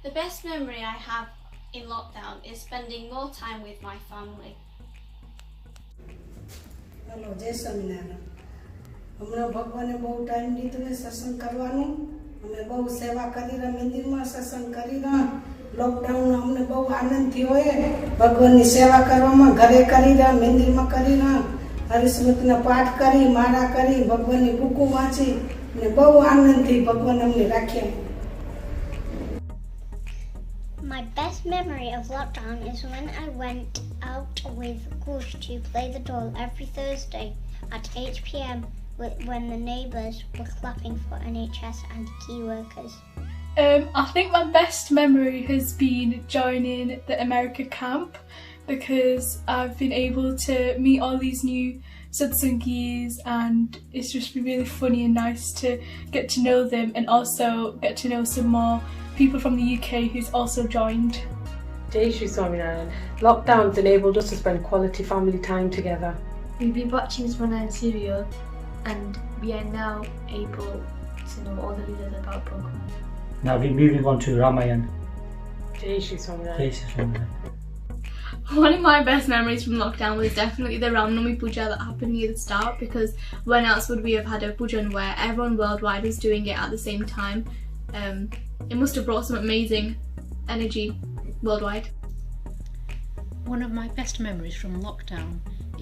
The best memory I have in lockdown is spending more time with my family. Hello, Jai Swaminarayan. હમણાં ભગવાને બહુ time દીધો છે સત્સંગ કરવાનું. અમે બહુ સેવા કરી રહ્યા મંદિરમાં સત્સંગ કરી રહ્યા. લોકડાઉનમાં અમને બહુ આનંદ થયો છે ભગવાનની સેવા કરવામાં. ઘરે કરી રહ્યા, મંદિરમાં કરી રહ્યા. હરિસ્મૃતિના પાઠ કરી, માળા કરી, ભગવાનની બુકો વાંચી અને બહુ આનંદથી ભગવાન અમને રાખ્યા. My best memory of lockdown is when I went out with Kutch to play the doll every Thursday at 8 p.m. when the neighbours were clapping for NHS and key workers. I think my best memory has been joining the America camp because I've been able to meet all these new Satsangis and it's just been really funny and nice to get to know them and also get to know some more people from the UK who's also joined. Shree Swaminarayan. Lockdown's enabled us to spend quality family time together. We've been watching this one serial and we are now able to know all the leaders about Pokemon. Now we're moving on to Ramayan. Shree Swaminarayan. One of my best memories from lockdown was definitely the Ramnami Puja that happened near the start, because when else would we have had a pujan where everyone worldwide was doing it at the same time? It must have brought some amazing energy worldwide. One of my best memories from lockdown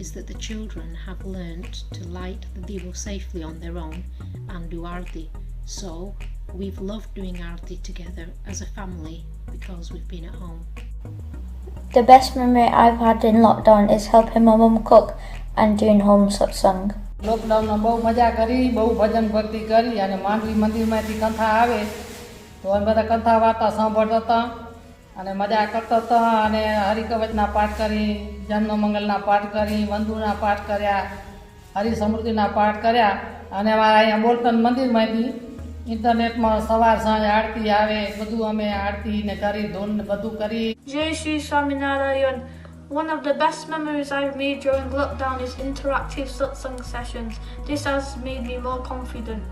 is that the children have learnt to light the divo safely on their own and do arti. So we've loved doing arti together as a family because we've been at home. The best memory I've had in lockdown is helping my mum cook and doing home satsang. લોકડાઉનમાં બહુ મજા કરી, બહુ ભજન ભક્તિ કરી અને માંડવી મંદિરમાંથી કથા આવે તો અમે બધા કથા વાર્તા સાંભળતા હતા અને મજા કરતા હતા અને હરિકવચના પાઠ કરી, જન્મ મંગલના પાઠ કરી, વંદુના પાઠ કર્યા, હરિ સમૃદ્ધિના પાઠ કર્યા અને અમારા અહીંયા બોલ્ટન મંદિરમાંથી ઇન્ટરનેટમાં સવાર સાંજ આરતી આવે, બધું અમે આરતી ને કરી, ધૂન ને બધું કરી. જય Shri Swaminarayan. One of the best memories I've made during lockdown is interactive satsang sessions. This has made me more confident.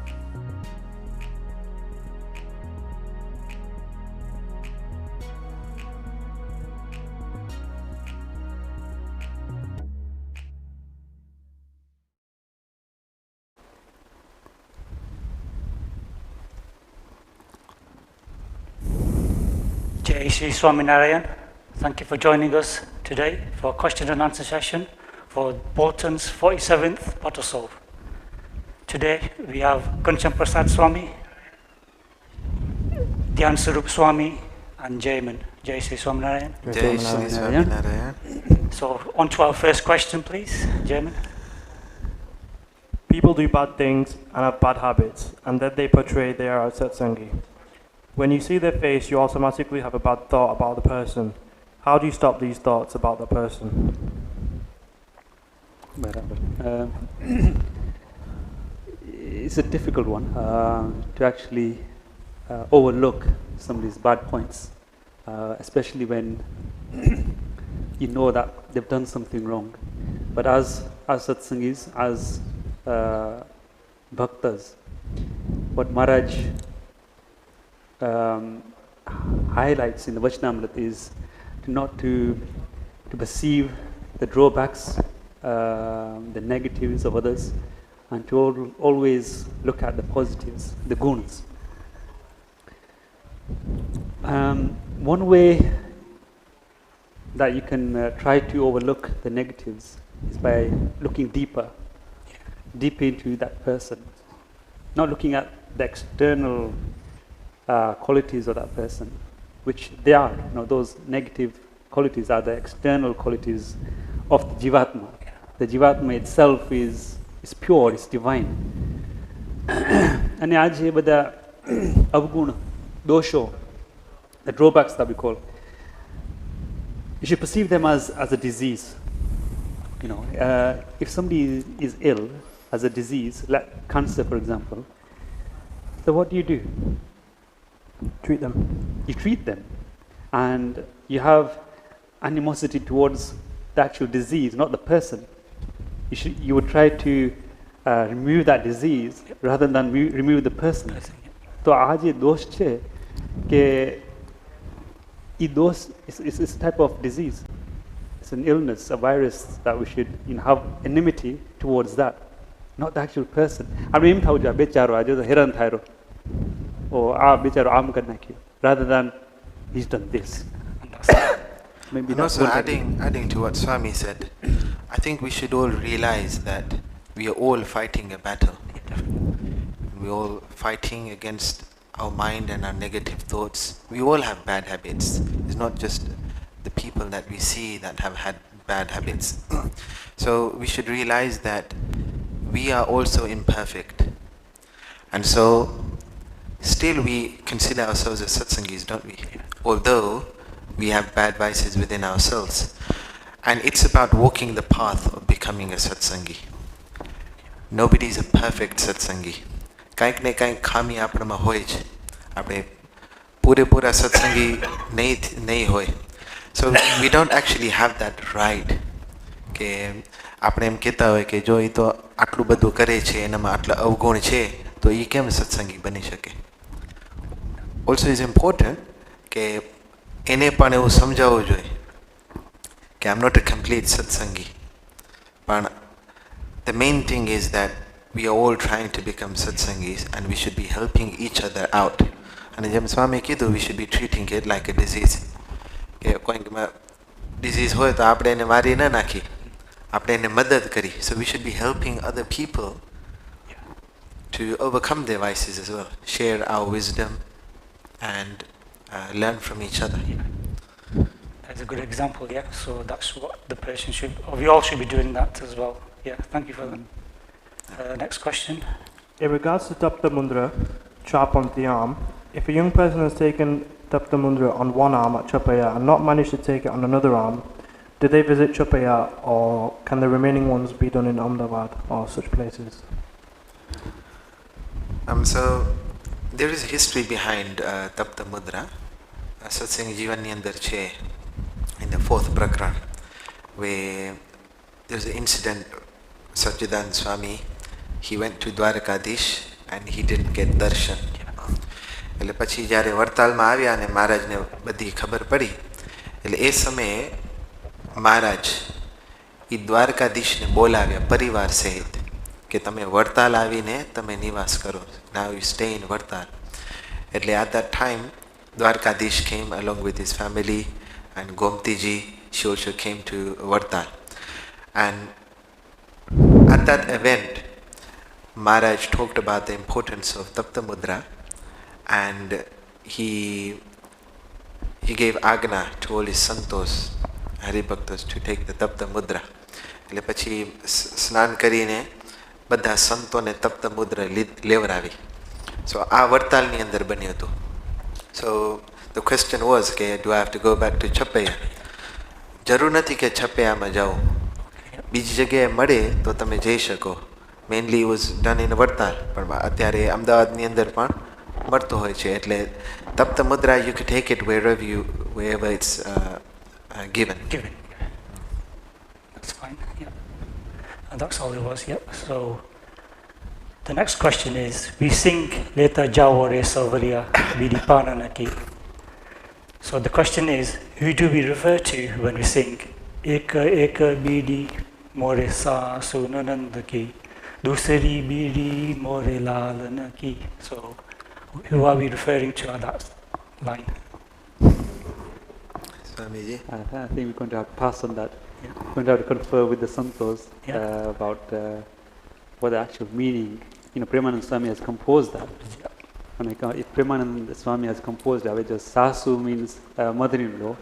Jai Shri Swaminarayan. Thank you for joining us today for a question and answer session for Bolton's 47th Patotsav. Today we have Ghanshyam Swami, Dhyan Sarup Swami and Jaiman. Jai Shri Swaminarayan. Jai Shri Swaminarayan. So on to our first question, please, Jaiman. People do bad things and have bad habits, and then they portray they are a Satsangi. When you see their face, you automatically have a bad thought about the person. How do you stop these thoughts about the person? It's a difficult one to actually overlook some of these bad points, especially when you know that they've done something wrong. But as Satsangis, as Bhaktas, what Maharaj highlights in the Vachanamrit is not to perceive the drawbacks, the negatives of others, and to always look at the positives, the gunas. One way that you can try to overlook the negatives is by looking deeper into that person, not looking at the external qualities of that person, which they are. Those negative qualities are the external qualities of the Jivatma. The Jivatma itself is pure, it's divine. And but the avguna, dosho, the drawbacks that we call, you should perceive them as a disease. If somebody is ill as a disease, like cancer for example, so what do? Treat them. You treat them, and you have animosity towards the actual disease, not the person. You would try to remove that disease rather than remove the person. तो आज ये दोष है कि it's a type of disease. It's an illness, a virus that we should have enmity towards that, not the actual person. I mean, rather than he's done this. Maybe and also adding to what Swami said, I think we should all realize that we are all fighting a battle. We're all fighting against our mind and our negative thoughts. We all have bad habits. It's not just the people that we see that have had bad habits. So we should realize that we are also imperfect. And so still we consider ourselves as satsangis, don't we? Although we have bad vices within ourselves. And it's about walking the path of becoming a satsangi. Nobody is a perfect satsangi. Kaik ne kaik khami apna hoy chhe. Apne pura satsangi nahi hoy. So we don't actually have that right. Ke apne em kehta hoy ke jo ito atlu badhu kare chhe enama atla avgun chhe to e kem satsangi bani shake. Also is important ke એને પણ એવું સમજાવવું જોઈએ કે I'm not a complete satsangi. But the main thing is that we are all trying to become satsangis and we should be helping each other out. And જેમ સ્વામી કીધું, we should be treating it like a disease. કે કોઈ disease હોય તો આપણે એને મારી ન નાખી, આપણે એને મદદ કરી. So we should be helping other people to overcome their vices as well, share our wisdom and learn from each other. That's a good example, yeah. So that's what the person should, or we all should be doing that as well. Yeah, thank you for that. Next question. In regards to Tapta Mudra, chop on the arm, if a young person has taken Tapta Mudra on one arm at Chapaya and not managed to take it on another arm, do they visit Chapaya or can the remaining ones be done in Ahmedabad or such places? So there is a history behind Tapta Mudra. Satsang Jivan ni andar che in the 4th Prakran, where there's an incident. Satchidanand Swami, he went to Dwarkadish and he didn't get darshan. એટલે પછી જ્યારે વડતાલમાં આવ્યા અને મહારાજને બધી ખબર પડી, એટલે એ સમયે મહારાજ એ દ્વારકાધીશને બોલાવ્યા પરિવાર સહિત કે તમે વડતાલ આવીને તમે નિવાસ કરો. Now you stay in Vardal. એટલે at that time Dwarkadish came along with his family and Gomtiji, she also came to Vardal. And at that event, Maharaj talked about the importance of Tapta Mudra and he gave agna to all his Santos, Haribhaktas, to take the Tapta Mudra. એટલે પછી સ્નાન કરીને બધા સંતોને તપ્ત મુદ્રા લેવરાવી. So આ વડતાલની અંદર બન્યું હતું. So the question was કે do I have to go back to Chapaya? જરૂર નથી કે છપૈયામાં જાઓ, બીજી જગ્યાએ મળે તો તમે જઈ શકો. Mainly was done in Vadtal, પણ અત્યારે અમદાવાદની અંદર પણ મળતો હોય છે. એટલે તપ્ત મુદ્રા you can take it wherever it's given. That's fine, yeah. And that's all it was, yeah. So the next question is, we sing Leta Jawore Salvaria Vidipananaki. So the question is, who do we refer to when we sing Eka Eka Bidi More Sa Sunanandaki Dusari Bidi More Lalanaki? So who are we referring to on that line? Swamiji? I think we're going to have to pass on that. Yeah. We're going to have to confer with the Santos about what the actual meaning. You know, Premanand Swami has composed that. And if Premanand Swami has composed that, which is Sasu means mother-in-law,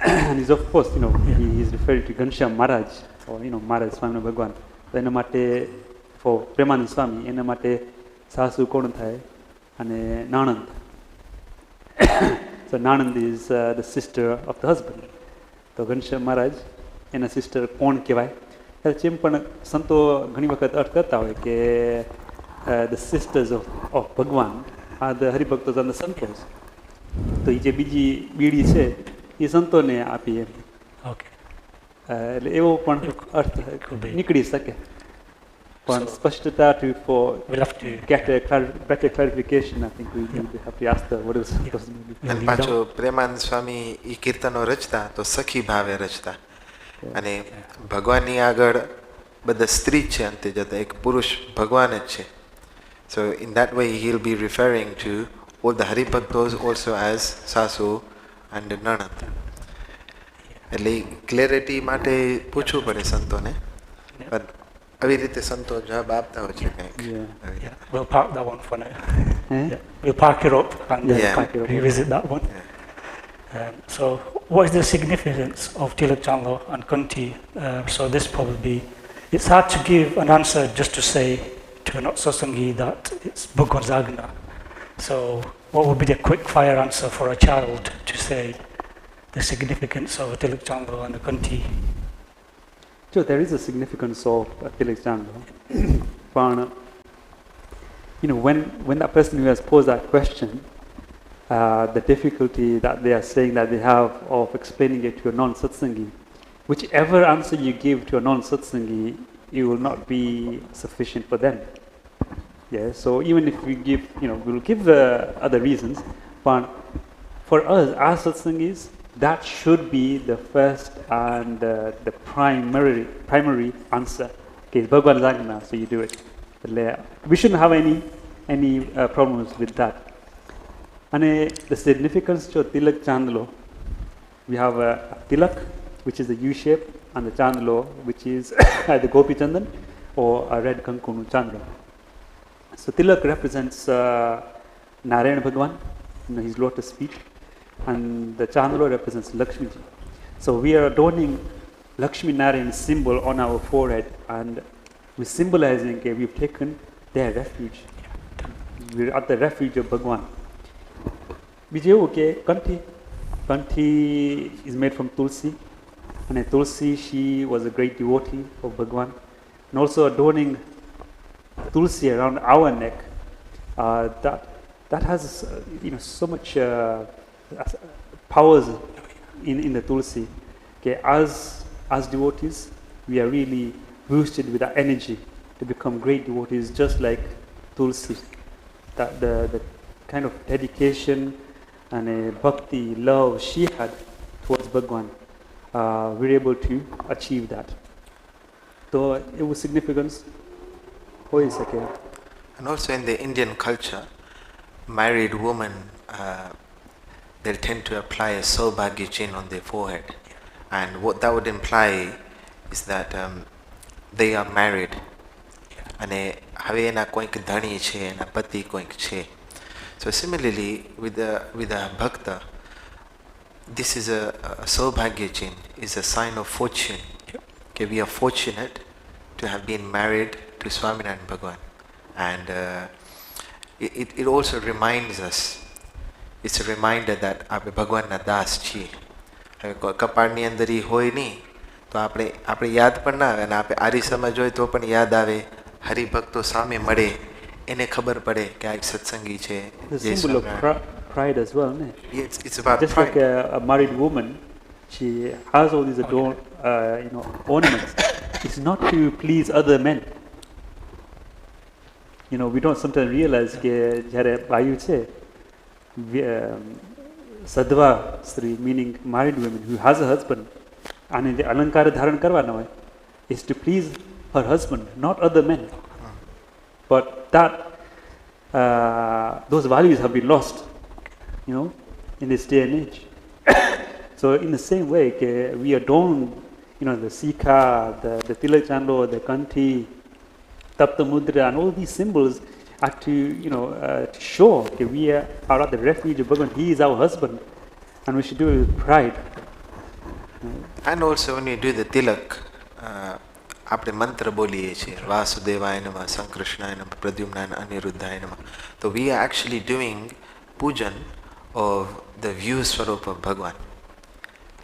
and he's of course, you know, he's referring to Ghanshyam Maharaj, or you know, Maharaj Swami Bhagwan. So ena mate for Premanand Swami, ena mate Sasu kon thai ane Nanand. So Nanand is the sister of the husband. So Ghanshyam Maharaj ena sister kon kehવાય. જેમ પણ સંતો ઘણી વખત અર્થ કરતા હોય કે the sisters of Bhagwan are the Haribhaktas and the Santos. તો એ જે બીજી બીડી છે એ સંતોને આપી એમ. એટલે એવો પણ અર્થ નીકળી શકે. For Spashtata for we'll have to get a better clarification, I think we have to ask the what is અને પાછો પ્રેમાનંદ સ્વામી એ કીર્તનો રચતા તો સખી ભાવે રચતા અને ભગવાનની આગળ બધા સ્ત્રી છે અંતે જતા એક પુરુષ ભગવાન જ છે. So in that way he'll be referring to all the Haribhaktos also as Sasu and Nanad. એટલે ક્લેરિટી માટે પૂછવું પડે સંતોને. આવી રીતે સંતો જવાબ આપતા હોય છે કંઈક. We'll park that one for now. We'll park it up and revisit that one. So what is the significance of Tilak Chandlo and Kunti? So this probably, it's hard to give an answer just to say to an Satsangi that it's Bhagwan Zagna. So what would be the quick fire answer for a child to say the significance of a Tilak Chandlo and a Kunti? So there is a significance of Tilak Chandlo. But when that person who has posed that question, the difficulty that they are saying that they have of explaining it to a non-Satsangi, whichever answer you give to a non-Satsangi, it will not be sufficient for them. Yeah, so even if we give, we'll give other reasons, but for us as Satsangis, that should be the first and the primary answer. Okay, it's Bhagwan Zagna, so you do it. We shouldn't have any problems with that. And the significance of Tilak Chandlo, we have a Tilak, which is the U shape, and the Chandlo, which is either Gopi Chandan or a red Kankunu Chandra. So Tilak represents Narayan Bhagwan, his lotus feet, and the Chandlo represents Lakshmi ji. So we are adorning Lakshmi Narayan symbol on our forehead, and we're symbolizing we've taken their refuge. We're at the refuge of Bhagwan. Kanti is made from Tulsi, and Tulsi, she was a great devotee of Bhagwan, and also adorning Tulsi around our neck, that has so much powers in the Tulsi. Okay, as devotees, we are really boosted with that energy to become great devotees, just like Tulsi. That the kind of dedication and bhakti, love she had towards Bhagwan, we're able to achieve that. So it was significance. And also in the Indian culture, married women, they'll tend to apply a Saubhagya chain on their forehead. And what that would imply is that they are married. And હવે એના કોઈક ધણી છે, એના પતિ કોઈક છે. So similarly, with a bhakta, this is a Saubhagya chain, is a sign of fortune. Okay, we are fortunate to have been married to Swaminarayan Bhagwan. And it also reminds us, it's a reminder that આપણે ભગવાનના દાસ છીએ. હવે કપાળની અંદર એ હોય નહીં તો આપણે યાદ પણ ના આવે, અને આપણે આરીસામાં જોઈએ તો પણ યાદ આવે. હરિભક્તો સામે મળે એને ખબર પડે કે આ એક સત્સંગી છે. The symbol of pride as well, ne? It's about just pride. Like a married woman, she has all these ornaments. It's not to please other men. We don't sometimes realize કે જ્યારે બાયુ છે, sadhva સ્ત્રી, meaning married women who has a husband, અને જે અલંકાર ધારણ કરવાના હોય, is to please her husband, not other men. But that those values have been lost, in this day and age. So in the same way, we adorn, the Sika, the Tilak Chandlo, the Kanti, Tapta Mudra, and all these symbols are to, to show we are at the refuge of Bhagavan. He is our husband, and we should do it with pride. And also when you do the Tilak, આપણે મંત્ર બોલીએ છીએ, વાસુદેવાય નમઃ, સંકૃષ્ણાય નમઃ, પ્રદ્યુમ્નાય અનિરુદ્ધાય નમઃ. So we are actually doing pujan of the view સ્વરૂપ of Bhagwan.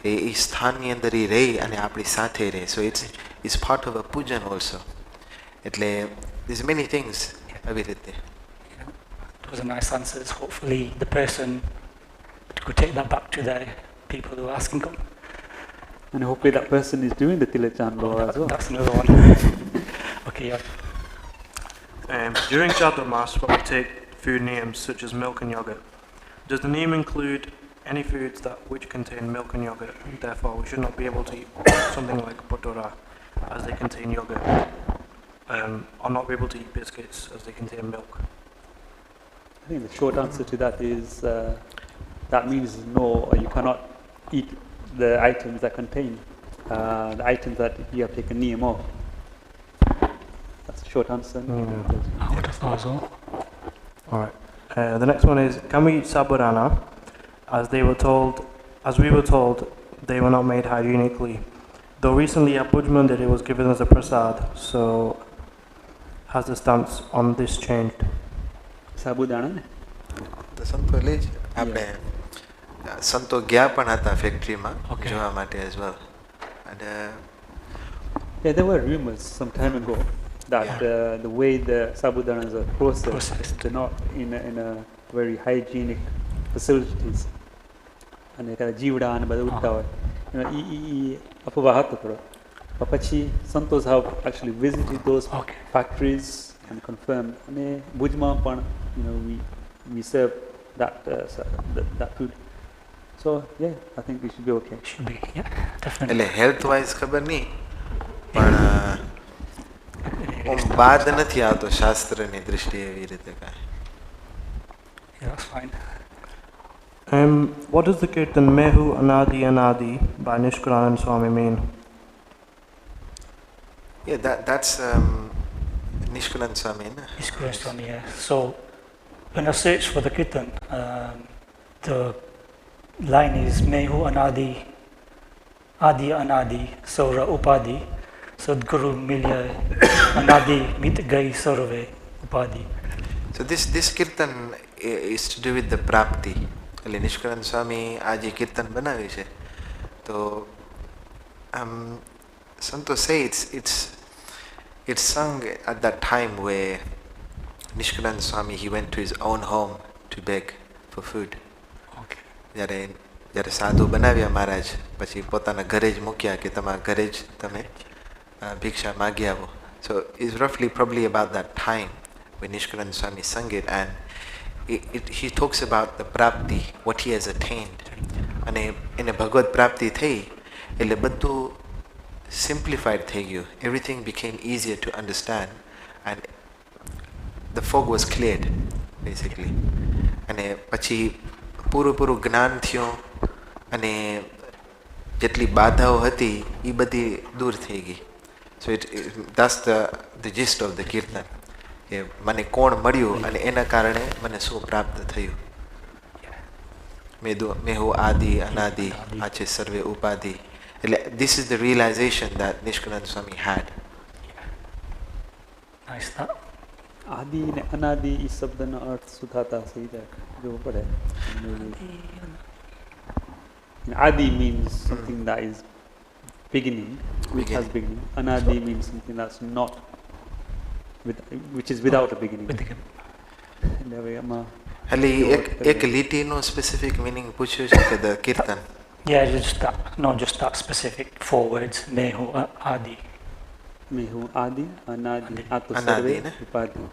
એ સ્થાનની અંદર એ રહી અને આપણી સાથે રહે. So it's part of a pujan also. એટલે there's many things આવી રીતે. Those are nice answers. Hopefully the person could take that back to the people who are asking them. And hopefully that person is doing the Tilak Chandlo as well. That's another one. Okay, During Chaturmas, when we take food niyams such as milk and yogurt, does the niyam include any foods which contain milk and yogurt? Therefore, we should not be able to eat something like patora as they contain yogurt, or not be able to eat biscuits as they contain milk. I think the short answer to that is that means no, you cannot eat the items that contain the items that you have taken niyam of. That's the short answer. I would have thought so. Alright. The next one is, can we eat sabudana as we were told they were not made hygienically? Though recently at Bhuj Mandir it was given as a prasad, so has the stance on this changed? Sabudana? The Santo Lej, Santo ગયા પણ હતા ફેક્ટરીમાં જોવા માટે as well. And yeah, there were rumors some time ago that the way the sabudanas are processed, they're not in a very hygienic facilities. And they જીવડા અને બધું ઉઠતા હોય. અફવા હતો થોડો. But પછી Santos have actually visited those factories and confirmed. અને ભુજમાં પણ, we serve that food. So yeah, I think we should be okay. Should be, yeah, definitely. health wise ખબર નહીં, પણ બાદ નથી આવતો શાસ્ત્રની દૃષ્ટિએ એવી રીતે કાંઈ. Yeah, that's fine. What does the kirtan Mehu Anadi Anadi by Nishkulanand Swami mean? Yeah, that's Nishkulanand Swami. Nishkulanand Swami, yeah. So when I search for the kirtan, the line is Mehu Anadi Adi Anadi Saura Upadi Sadguru Milya Anadi Mit Gai Sarve Upadi. So this kirtan is to do with the prapti. એટલે નિષ્કુળાનંદ સ્વામી આ જે કીર્તન બનાવ્યું છે તો Santos say it's sung at that time where Nishkulanand Swami he went to his own home to beg for food. જ્યારે સાધુ બનાવ્યા મહારાજ પછી પોતાના ઘરે જ મૂક્યા કે તમારા ઘરે જ તમે ભિક્ષા માગી આવો. So it's roughly probably about that time when Nishkulanand Swami sung it, and he talks about the prapti, what he has attained. અને એને ભગવત પ્રાપ્તિ થઈ એટલે બધું simplified થઈ ગયું. Everything became easier to understand and the fog was cleared basically. અને પછી પૂરું જ્ઞાન થયું અને જેટલી બાધાઓ હતી એ બધી દૂર થઈ ગઈ. So that's the gist of the kirtan. કે મને કોણ મળ્યું અને એના કારણે મને શું પ્રાપ્ત થયું. મેહુ આદિ અનાદિ આચે સર્વે ઉપાધિ. એટલે this is the realization that Nishkulanand Swami had. Nice that. આદિ અને અનાદિ એ શબ્દનો અર્થ શું થતા હશે એ જોવું પડે. Adi means something that is beginning, which has beginning. Anadi means something that's not, which is without a beginning. એટલે એક લીટીનો સ્પેસિફિક મિનિંગ પૂછ્યું છે કે the kirtan. Yeah, just that, not just that specific 4 words. Mehu Adi. Mehu Adi Anadi Ato Sarve Upadi.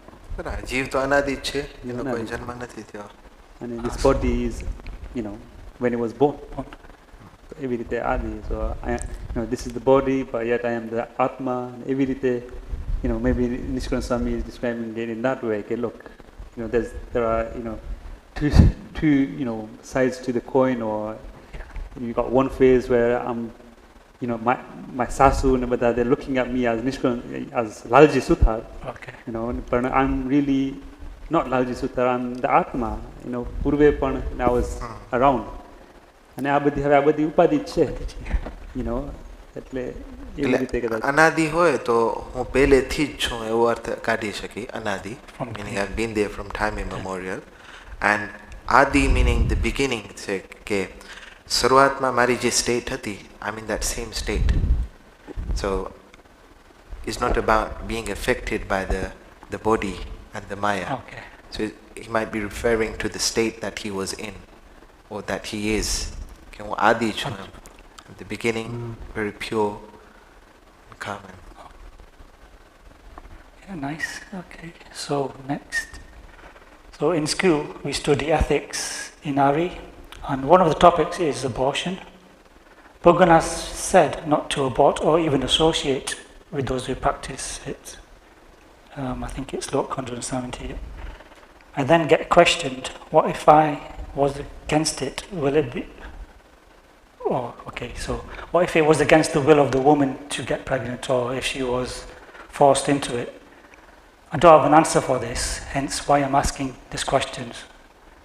જીવ તો અનાદિ જ છે, એનો કોઈ જન્મ નથી થયો. And this body is, when it was born. Every day Adi. So this is the body, but yet I am the Atma. Every day, maybe Nishkulanand Swami is describing it in that way. Okay, look, there are two sides to the coin, or you got one phase where I'm, my sasu and બધા they're looking at me as Nishkulanand, as Lalji Suthar. Okay. But I'm really not Lalji Suthar. I'm the Atma. Purve પણ I was around. અને આ બધી હવે આ બધી ઉપાધિ જ છે, એટલે એવી રીતે કદાચ અનાદિ હોય તો હું પહેલેથી જ છું એવો અર્થ કાઢી શકી. અનાદિ meaning I've been there from time immemorial, and આદિ meaning the beginning, છે કે શરૂઆતમાં મારી જે સ્ટેટ હતી I'm in that same state. So it's not about being affected by the body and the maya. Okay. So he might be referring to the state that he was in, or that he is. Adi at the beginning, very pure, calm. Yeah, nice. Okay. So next. So in school we study ethics in RE, and one of the topics is abortion. Bhagwan has said not to abort or even associate with those who practice it. I think it's Slok 170. I then get questioned, what if I was against it? Will it be... Oh, okay, so what if it was against the will of the woman to get pregnant, or if she was forced into it? I don't have an answer for this, hence why I'm asking these questions,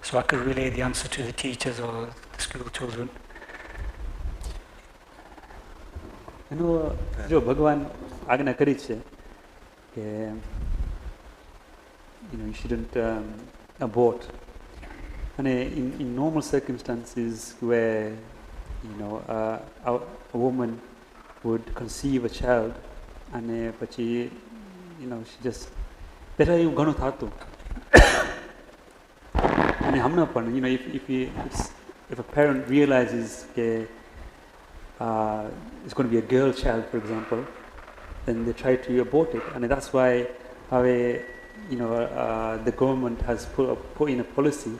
so I could relay the answer to the teachers or the school children. જો ભગવાન આજ્ઞા કરી છે કે you shouldn't abort. And in normal circumstances where a woman would conceive a child and પછી she just પહેલા એવું ઘણું થતું અને હમણાં પણ if a parent realizes કે it's going to be a girl child, for example, then they try to abort it, and that's why the government has put in a policy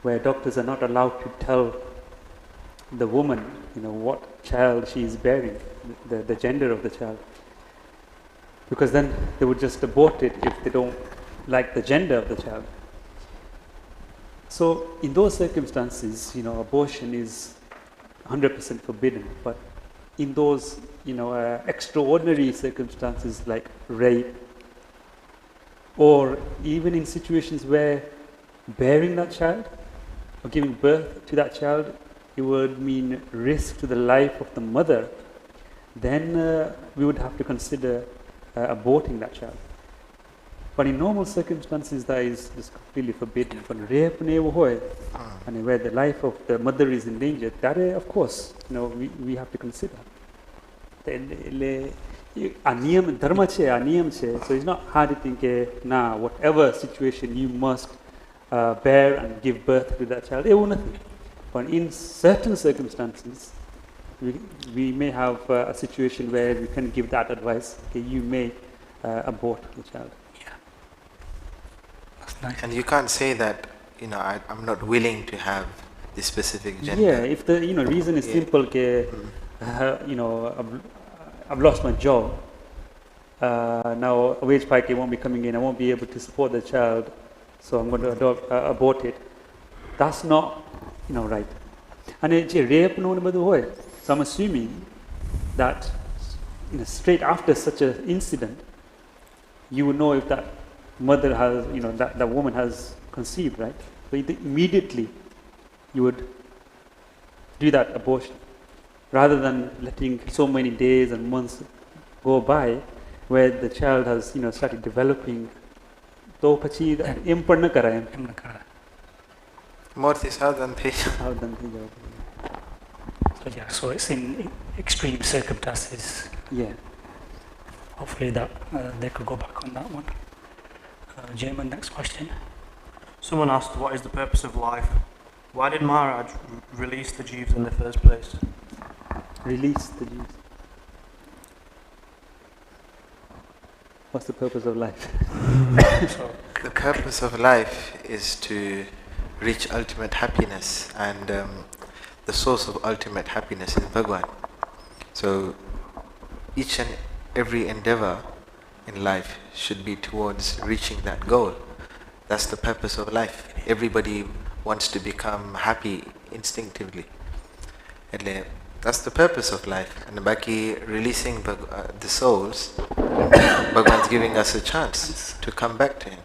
where doctors are not allowed to tell the woman, what child she is bearing, the gender of the child, because then they would just abort it if they don't like the gender of the child. So in those circumstances, abortion is 100% forbidden, but in those extraordinary circumstances like rape, or even in situations where bearing that child or giving birth to that child, it would mean risk to the life of the mother, then we would have to consider aborting that child. But in normal circumstances, that is just completely forbidden. But rape and where the life of the mother is in danger, that of course, we have to consider. A niyam dharma છે, a niyam છે. So it's not hard to think, whatever situation you must bear and give birth to that child. But in certain circumstances, we may have a situation where we can give that advice. Okay, you may abort the child. Nice. And you can't say that, I'm not willing to have this specific gender. Yeah, if the reason is simple, I've lost my job. Now a wage packet won't be coming in. I won't be able to support the child, so I'm going to abort it. That's not, right. And rape so I'm assuming that straight after such an incident, you would know if that mother has, that woman has conceived, right? So immediately you would do that abortion, rather than letting so many days and months go by where the child has, started developing. So pachi em par na karaye. More thi sadhan thi. So it's in extreme circumstances. Yeah. Hopefully that they could go back on that one. Jamin, next question. Someone asked, what is the purpose of life? Why did Maharaj release the Jeeves in the first place? Release the Jeeves. What's the purpose of life? The purpose of life is to reach ultimate happiness, and the source of ultimate happiness is Bhagwan. So each and every endeavor in life should be towards reaching that goal. That's the purpose of life. Everybody wants to become happy instinctively. That's the purpose of life. And baki releasing the souls, Bhagwan's giving us a chance to come back to him.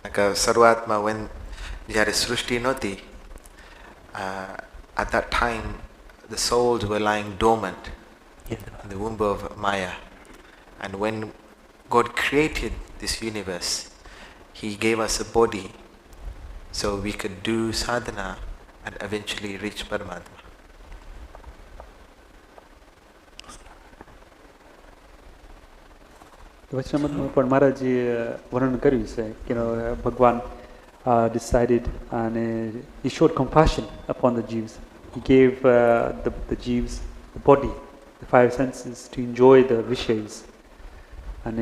Like Sarvatma, when jare Srushti noti, at that time the souls were lying dormant in the womb of Maya. And when God created this universe, He gave us a body so we could do sadhana and eventually reach Paramatma. Vachnamatma પણ મહારાજે વર્ણન કર્યું છે કે ભગવાન decided and he showed compassion upon the Jeeves. He gave the Jeeves the body, the five senses, to enjoy the Vishayas. and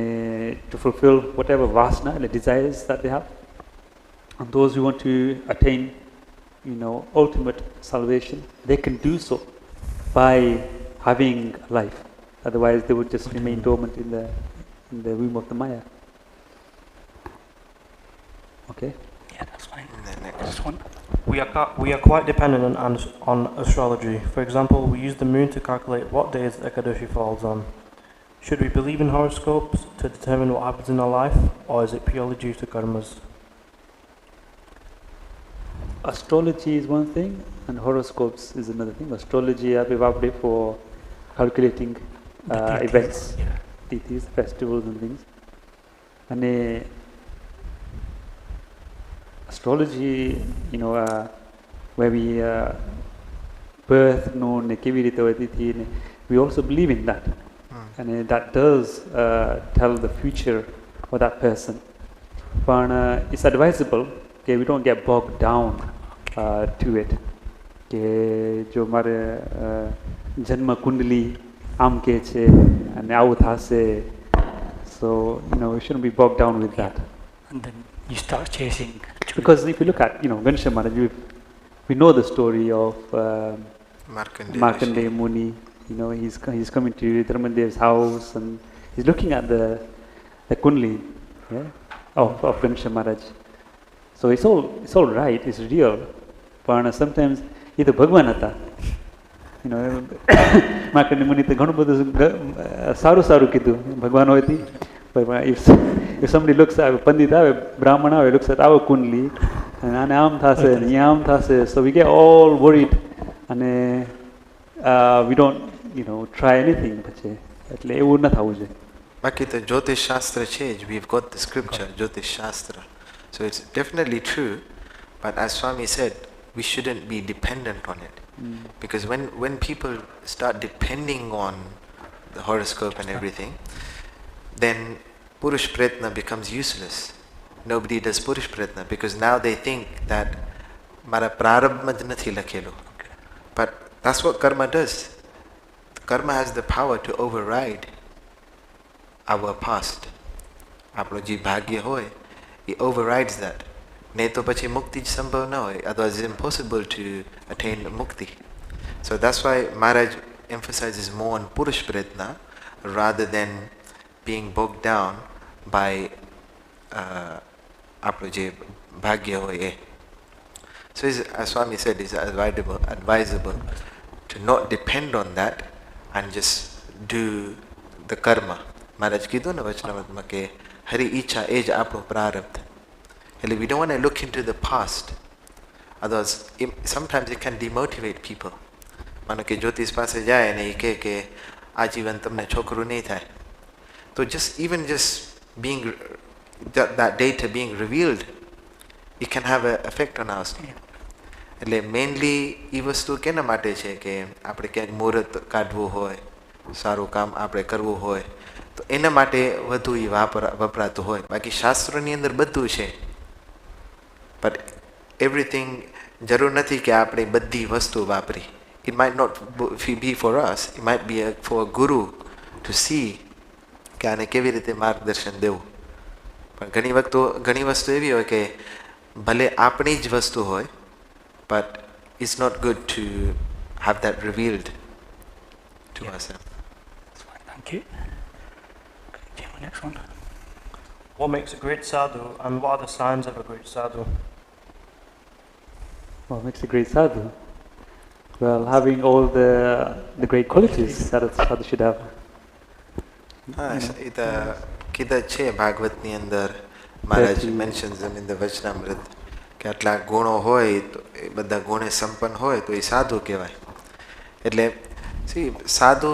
to fulfill whatever vasana, the desires that they have. And those who want to attain, ultimate salvation, they can do so by having a life. Otherwise, they would just remain dormant in the womb of the Maya. Okay. Yeah, that's fine. And then next one. We are quite dependent on astrology. For example, we use the moon to calculate what days Ekadashi falls on. Should we believe in horoscopes to determine what happens in our life, or is it purely due to karmas? Astrology is one thing, and horoscopes is another thing. Astrology, abhivabde for calculating events, Tithis, festivals and things. And astrology, where we birth known, we also believe in that. And that does tell the future of that person. But it's advisable, we don't get bogged down to it. Jo mare janma kundali am ke che and aau thase. So we shouldn't be bogged down with that. And then you start chasing. Because if you look at Ghanshyam Maharaj, we know the story of Markandeya Muni. He's coming to Dharmadev's house and he's looking at the kundali of Ghanshyam Maharaj. So it's all right, it's real. But sometimes either Bhagwan hata. Markandeya Muni to ghanu badhu saru kidhu Bhagwan hoiti. But if somebody looks at Pandita, Brahmana, looks at our kundali, and am thase, yam thase, so we get all worried, and we don't, try anything. Baki the Jyotish Shastra change, we've got the scripture, Jyotish Shastra. So it's definitely true, but as Swami said, we shouldn't be dependent on it. Because when people start depending on the horoscope and everything, then Purush Pratna becomes useless. Nobody does Purush Pratna because now they think that Mara Prarabdha nathi lakhelo. But that's what karma does. Karma has the power to override our past. Apno ji bhagya hoy, it overrides that. Ne to pachi mukti sambhav na hoy, otherwise it's impossible to attain mukti. So that's why Maharaj emphasizes more on Purush Pratna rather than being bogged down by bhagya hoye. So as Swami said, it's advisable to not depend on that and just do the karma. Maharaj kidhu na vachnavatma ke hari icha ej apno prarabdha. We don't want to look into the past. Otherwise, sometimes it can demotivate people. Mano ke Jyotish paase jaye ne ke ajivan tamne chokru nahi thai. So just being that data being revealed, it can have an effect on us. Mainly, એ વસ્તુ કેના માટે છે કે આપણે ક્યાંક મુહૂર્ત કાઢવું હોય, સારું કામ આપણે કરવું હોય, તો એના માટે વધુ એ વપરાતું હોય. બાકી શાસ્ત્રોની અંદર બધું છે. But everything જરૂર નથી કે આપણે બધી વસ્તુ વાપરી. It might not be for us, it might be for a guru to see કે આને કેવી રીતે માર્ગદર્શન દેવું. પણ ઘણી વસ્તુ એવી હોય કે ભલે આપણી જ વસ્તુ હોય, but it's not good to have that revealed to us. Thank you. Okay, next one. What makes a great sadhu, and what are the signs of a great sadhu? What makes a great sadhu? Well, having all the great qualities that a sadhu should have. કીધા છે ભાગવતની અંદર મહારાજ mentions them in the Vachnamrit કે આટલા ગુણો હોય તો એ બધા ગુણે સંપન્ન હોય તો એ સાધુ કહેવાય. એટલે સાધુ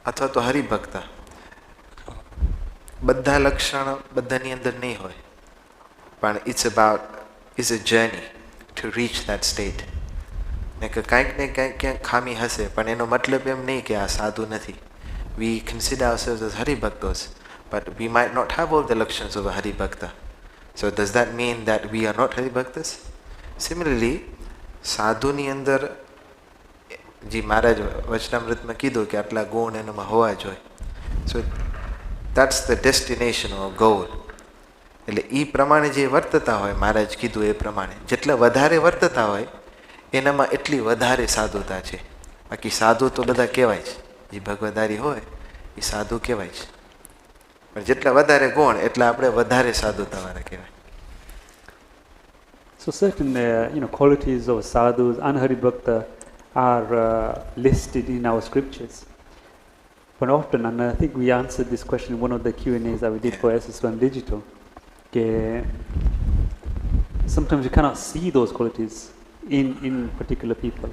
અથવા તો હરિભક્ત બધા લક્ષણ બધાની અંદર નહીં હોય, પણ it's a journey to reach that state. ને કે કાંઈક ને ક્યાંક ખામી હશે, પણ એનો મતલબ એમ નહીં કે આ સાધુ નથી. We consider ourselves as Haribhaktas, but we might not have all the lakshanas of a Haribhakta. So does that mean that we are not Haribhaktas? Similarly, sadhu ni andar ji Maharaj Vachnamritમાં કીધું કે આટલા ગુણ એનામાં હોવા જોઈએ. So that's the destination or goal. એટલે એ પ્રમાણે જે વર્તતા હોય, મહારાજ કીધું એ પ્રમાણે જેટલા વધારે વર્તતા હોય એનામાં એટલી વધારે સાધુતા છે. બાકી સાધુ તો બધા કહેવાય છે, જે ભગવદારી હોય એ સાધુ કહેવાય છે, પણ જેટલા વધારે ગુણ એટલા આપણે વધારે સાધુતાવાળા કહેવાય. So certain qualities of sadhus and haribhakta are listed in our scriptures. But often, and I think we answered this question in one of the Q&As that we did for SSYM Digital, sometimes you cannot see those qualities in particular people.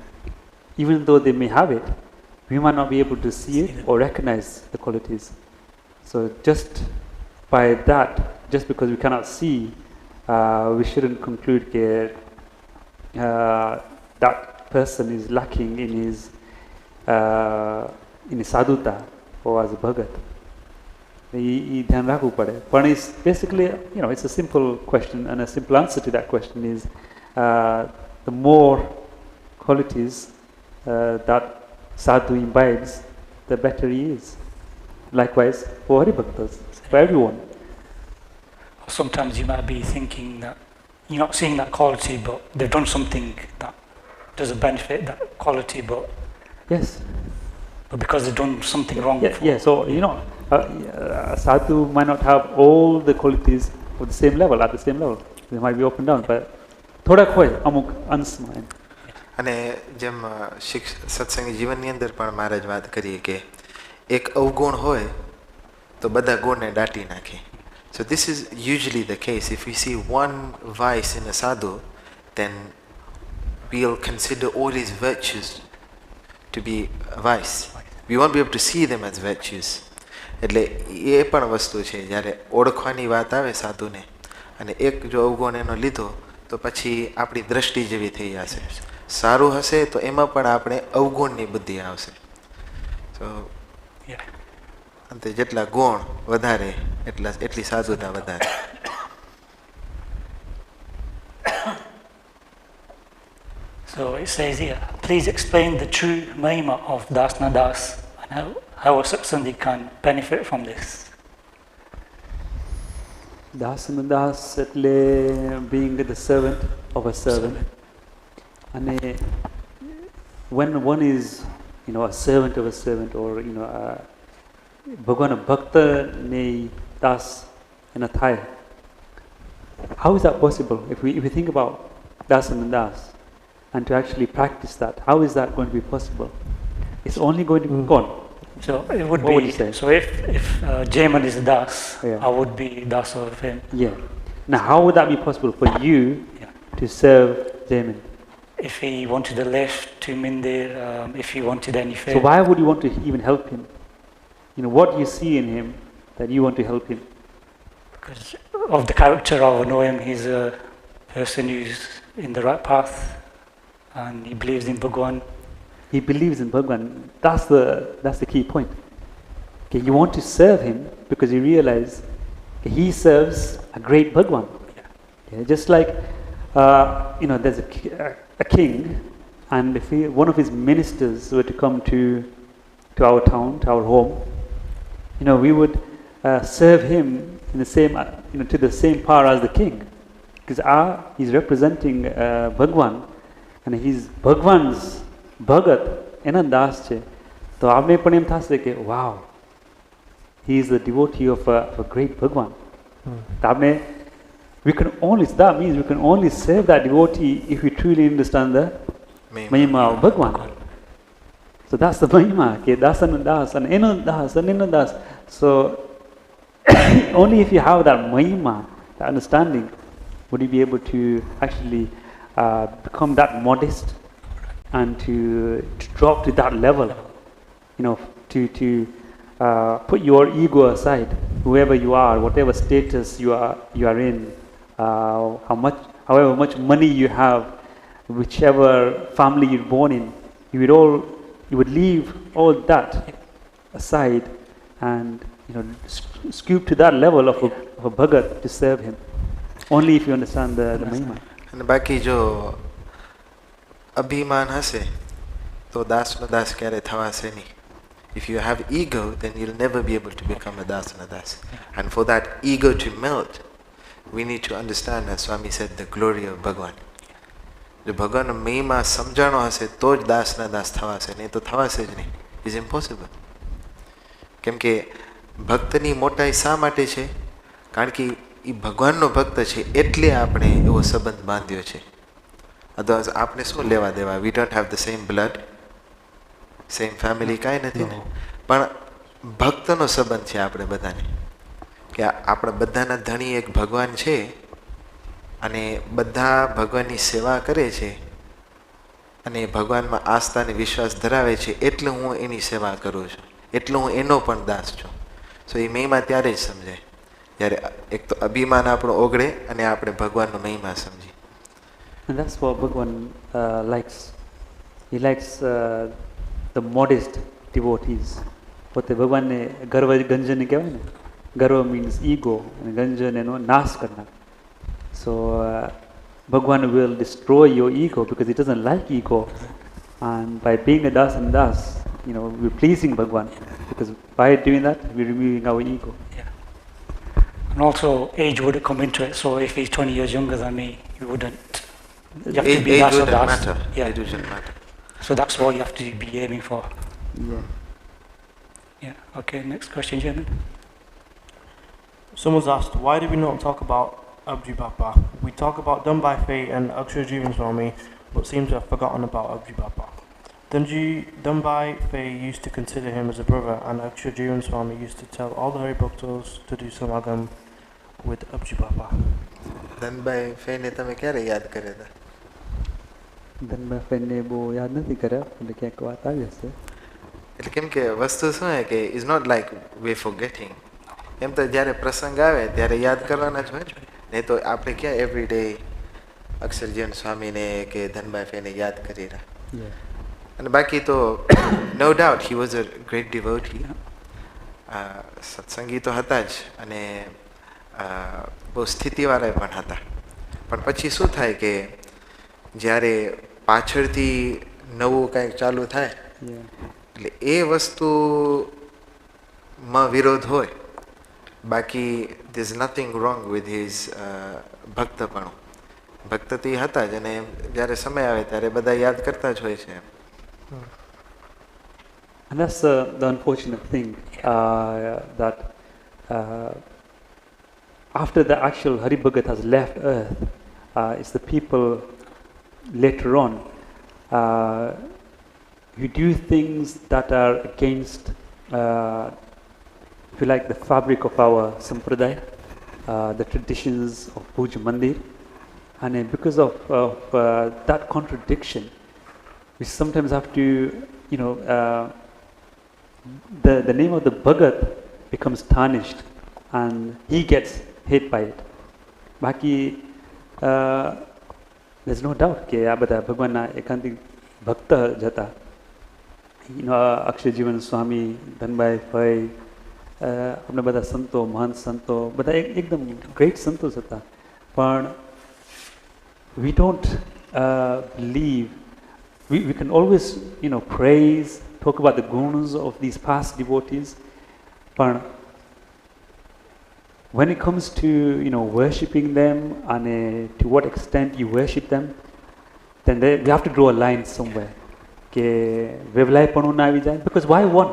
Even though they may have it, we might not be able to see it or recognize the qualities. So just by that, just because we cannot see, we shouldn't conclude that person is lacking in his sadhuta or as a bhagat. But it's basically, it's a simple question, and a simple answer to that question is the more qualities that sadhu imbibes, the better he is. Likewise for haribhaktas, for everyone. Sometimes you might be thinking that you're not seeing that quality, but they've done something that doesn't benefit that quality, but yes, but because they've done something wrong. So a sadhu might not have all the qualities of the same level, at the same level. They might be up and down, but thoda koi amuk ansma. અને જેમ સત્સંગી જીવનની અંદર પણ મહારાજ વાત કરીએ કે એક અવગુણ હોય તો બધા ગુણને દાટી નાખે. So this is usually the case. If we see one vice in a sadhu, then we'll consider all his virtues to be a vice. We won't be able to see them as virtues. એટલે એ પણ વસ્તુ છે, જ્યારે ઓળખવાની વાત આવે સાધુને અને એક જો અવગુણ એનો લીધો તો પછી આપણી દ્રષ્ટિ જેવી થઈ જશે. સારું હશે તો એમાં પણ આપણે અવગુણની બુદ્ધિ આવશે. તો અંતે જેટલા ગુણ વધારે એટલી સાધુતા વધારે. So it says here, please explain the true mahima of Dasna Das and how a satsang can benefit from this. Dasana Das એટલે being the servant of a servant. And when one is, a servant of a servant, or Bhagwan Bhakta ne Das in a Thai, how is that possible? If we think about Dasana Das and to actually practice that, how is that going to be possible? It's only going to be gone. So it would be. So if Jaman is a Das, I would be Das of him. Yeah. Now, how would that be possible for you to serve Jaman? If he wanted a lift to Mindir, if he wanted any favor. So why would you want to even help him? What do you see in him that you want to help him? Because of the character of Noam, he's a person who's in the right path and he believes in Bhagwan. He believes in Bhagwan. That's the key point. Okay, you want to serve him because you realize he serves a great Bhagwan. Okay, just like there's a king, and if one of his ministers were to come to our town, to our home, we would serve him in the same, to the same power as the king, because he's representing Bhagwan, and he's Bhagwan's Bhagat, એના દાસ છે. તો આપણે પણ એમ થશે કે wow, he is the devotee of a great Bhagwan. આપણે that means we can only serve that devotee if we truly understand the Mahima of Bhagwan. So that's the Mahima. Okay, Dasana Das and Eno Das and Eno Das. So only if you have that Mahima, that understanding, would you be able to actually become that modest and to drop to that level, to put your ego aside, whoever you are, whatever status you are in, however much money you have, whichever family you're born in, you would leave all that aside and stoop to that level of a bhagat to serve him. Only if you understand the Mahima. અને બાકી જો અભિમાન હશે તો દાસનો દાસ ક્યારે થવાશે નહીં. If you have ego, then you'll never be able to become a das and a das. And for that ego to melt, we need to understand, as Swami said, the glory of Bhagwan. જો ભગવાનનો મહિમા સમજાણો હશે તો જ દાસના દાસ થવાશે, નહીં તો થવાશે જ નહીં. Is impossible. કેમ કે ભક્તની મોટાઈ શા માટે છે? કારણ કે એ ભગવાનનો ભક્ત છે એટલે આપણે એવો સંબંધ બાંધ્યો છે. અદરવાઇઝ આપણે શું લેવા દેવા? We don't have the same blood, same family, કાંઈ નથી ને. પણ ભક્તનો સંબંધ છે આપણે બધાને, કે આપણા બધાના ધણી એક ભગવાન છે અને બધા ભગવાનની સેવા કરે છે અને ભગવાનમાં આસ્થા અને વિશ્વાસ ધરાવે છે એટલે હું એની સેવા કરું છું, એટલે હું એનો પણ દાસ છું. સો એ મહિમા ત્યારે જ સમજાય જ્યારે એક તો અભિમાન આપણું ઓગળે અને આપણે ભગવાનનો મહિમા સમજીએ. And that's what Bhagwan likes. He likes the modest devotees. પોતે ભગવાનને ગર્વ ગંજન કહેવાય ને. ગર્વ means ego and ગંજન એનો નાશ કરનાર. So Bhagwan will destroy your ego because he doesn't like ego, and by being a das and das, we're pleasing Bhagwan, because by doing that we're removing our ego. Yeah. And also age would come into it. So if he's 20 years younger than me, you wouldn't. You have to be age das or wouldn't das. matter. Yeah. Age wouldn't matter. So that's what you have to be aiming for. Yeah. Yeah. Okay. Next question, Jamin. Someone's asked, why do we not talk about Abji Bappa? We talk about Dambai Fay and Akshar Jivan Swami, but seem to have forgotten about Abji Bappa. Dambai Fay used to consider him as a brother, and Akshar Jivan Swami used to tell all the Hari Bhaktos to do samagam with Abji Bappa. Dambai Fay ne તમે ક્યારે યાદ કર્યા હતા? Dambai Fay ને બહુ યાદ નથી કર્યા, એટલે ક્યાંક વાત આવી હશે. એટલે કેમ કે વસ્તુ શું છે કે ઇઝ નોટ લાઈક વે ફોરગેટિંગ. એમ તો જ્યારે પ્રસંગ આવે ત્યારે યાદ કરવાના જ હોય ને. નહીં તો આપણે ક્યાં એવરી ડે અક્ષરજીવન સ્વામીને કે ધનભાઈ ફેને યાદ કરી રહ્યા. અને બાકી તો no doubt he was a great devotee. સત્સંગી તો હતા જ અને બહુ સ્થિતિવાળા પણ હતા. પણ પછી શું થાય કે જ્યારે પાછળથી નવું કંઈક ચાલુ થાય એટલે એ વસ્તુમાં વિરોધ હોય. બાકી there is nothing wrong with his ભક્તપણું. ભક્ત તો એ હતા જ અને જ્યારે સમય આવે ત્યારે બધા યાદ કરતા જ હોય છે. And that's the unfortunate thing, that after the actual Hari Bhagat has left earth, it's the people later on who do things that are against if you like, the fabric of our sampradaya, the traditions of Bhuj Mandir. And because of that contradiction, we sometimes have to, the name of the Bhagat becomes tarnished and he gets hit by it. Baki, there's no doubt that આ બધા ભગવાનના એકાંતિક ભક્ત જતા. અક્ષર જીવન સ્વામી, ધનભાઈ ફઈ, આપણે બધા સંતો, મહંત સંતો, બધા એકદમ ગ્રેટ સંતોષ હતા. પણ we don't believe, we can always praise, talk about the gunas of these past devotees, but when it comes to worshipping them and to what extent you worship them, then we have to draw a line somewhere. Because why one?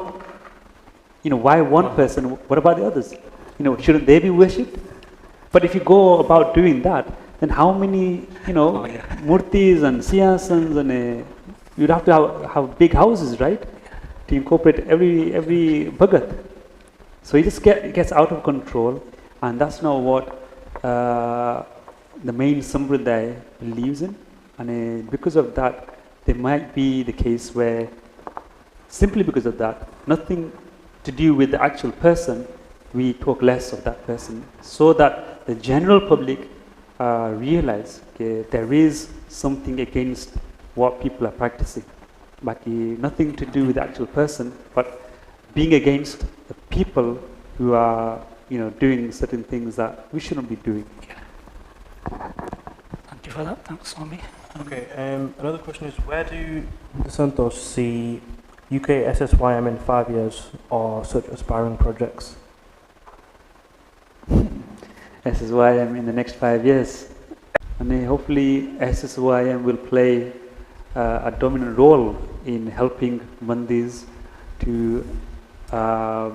Why one person? What about the others? Shouldn't they be worshipped? But if you go about doing that, then how many, murtis and siyasans, and you'd have to have big houses, right? To incorporate every bhagat. So it just gets out of control, and that's not what the main sampradaya believes in. And because of that, there might be the case where, simply because of that, nothing to do with the actual person, we talk less of that person, so that the general public realize that there is something against what people are practicing. Baki, nothing to do with the actual person, but being against the people who are, doing certain things that we shouldn't be doing. Thank you for that. Thanks, Swami. Okay, another question is, where do the Santos see UK SSYM in 5 years or such aspiring projects? SSYM in the next 5 years. And hopefully SSYM will play a dominant role in helping mandis to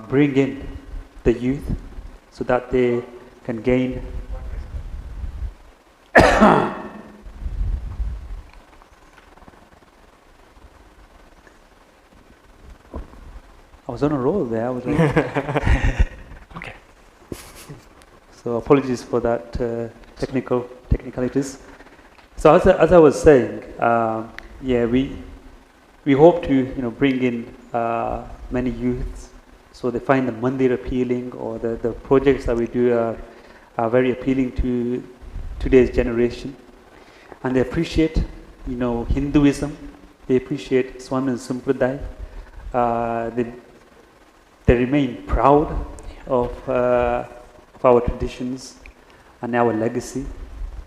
bring in the youth so that they can gain I was on a roll there. I was like okay. So apologies for that technicalities. So as I was saying, yeah, we hope to bring in many youths, so they find the mandir appealing, or the projects that we do are very appealing to today's generation, and they appreciate Hinduism, they appreciate Swamin Sampradaya, they remain proud of our traditions and our legacy,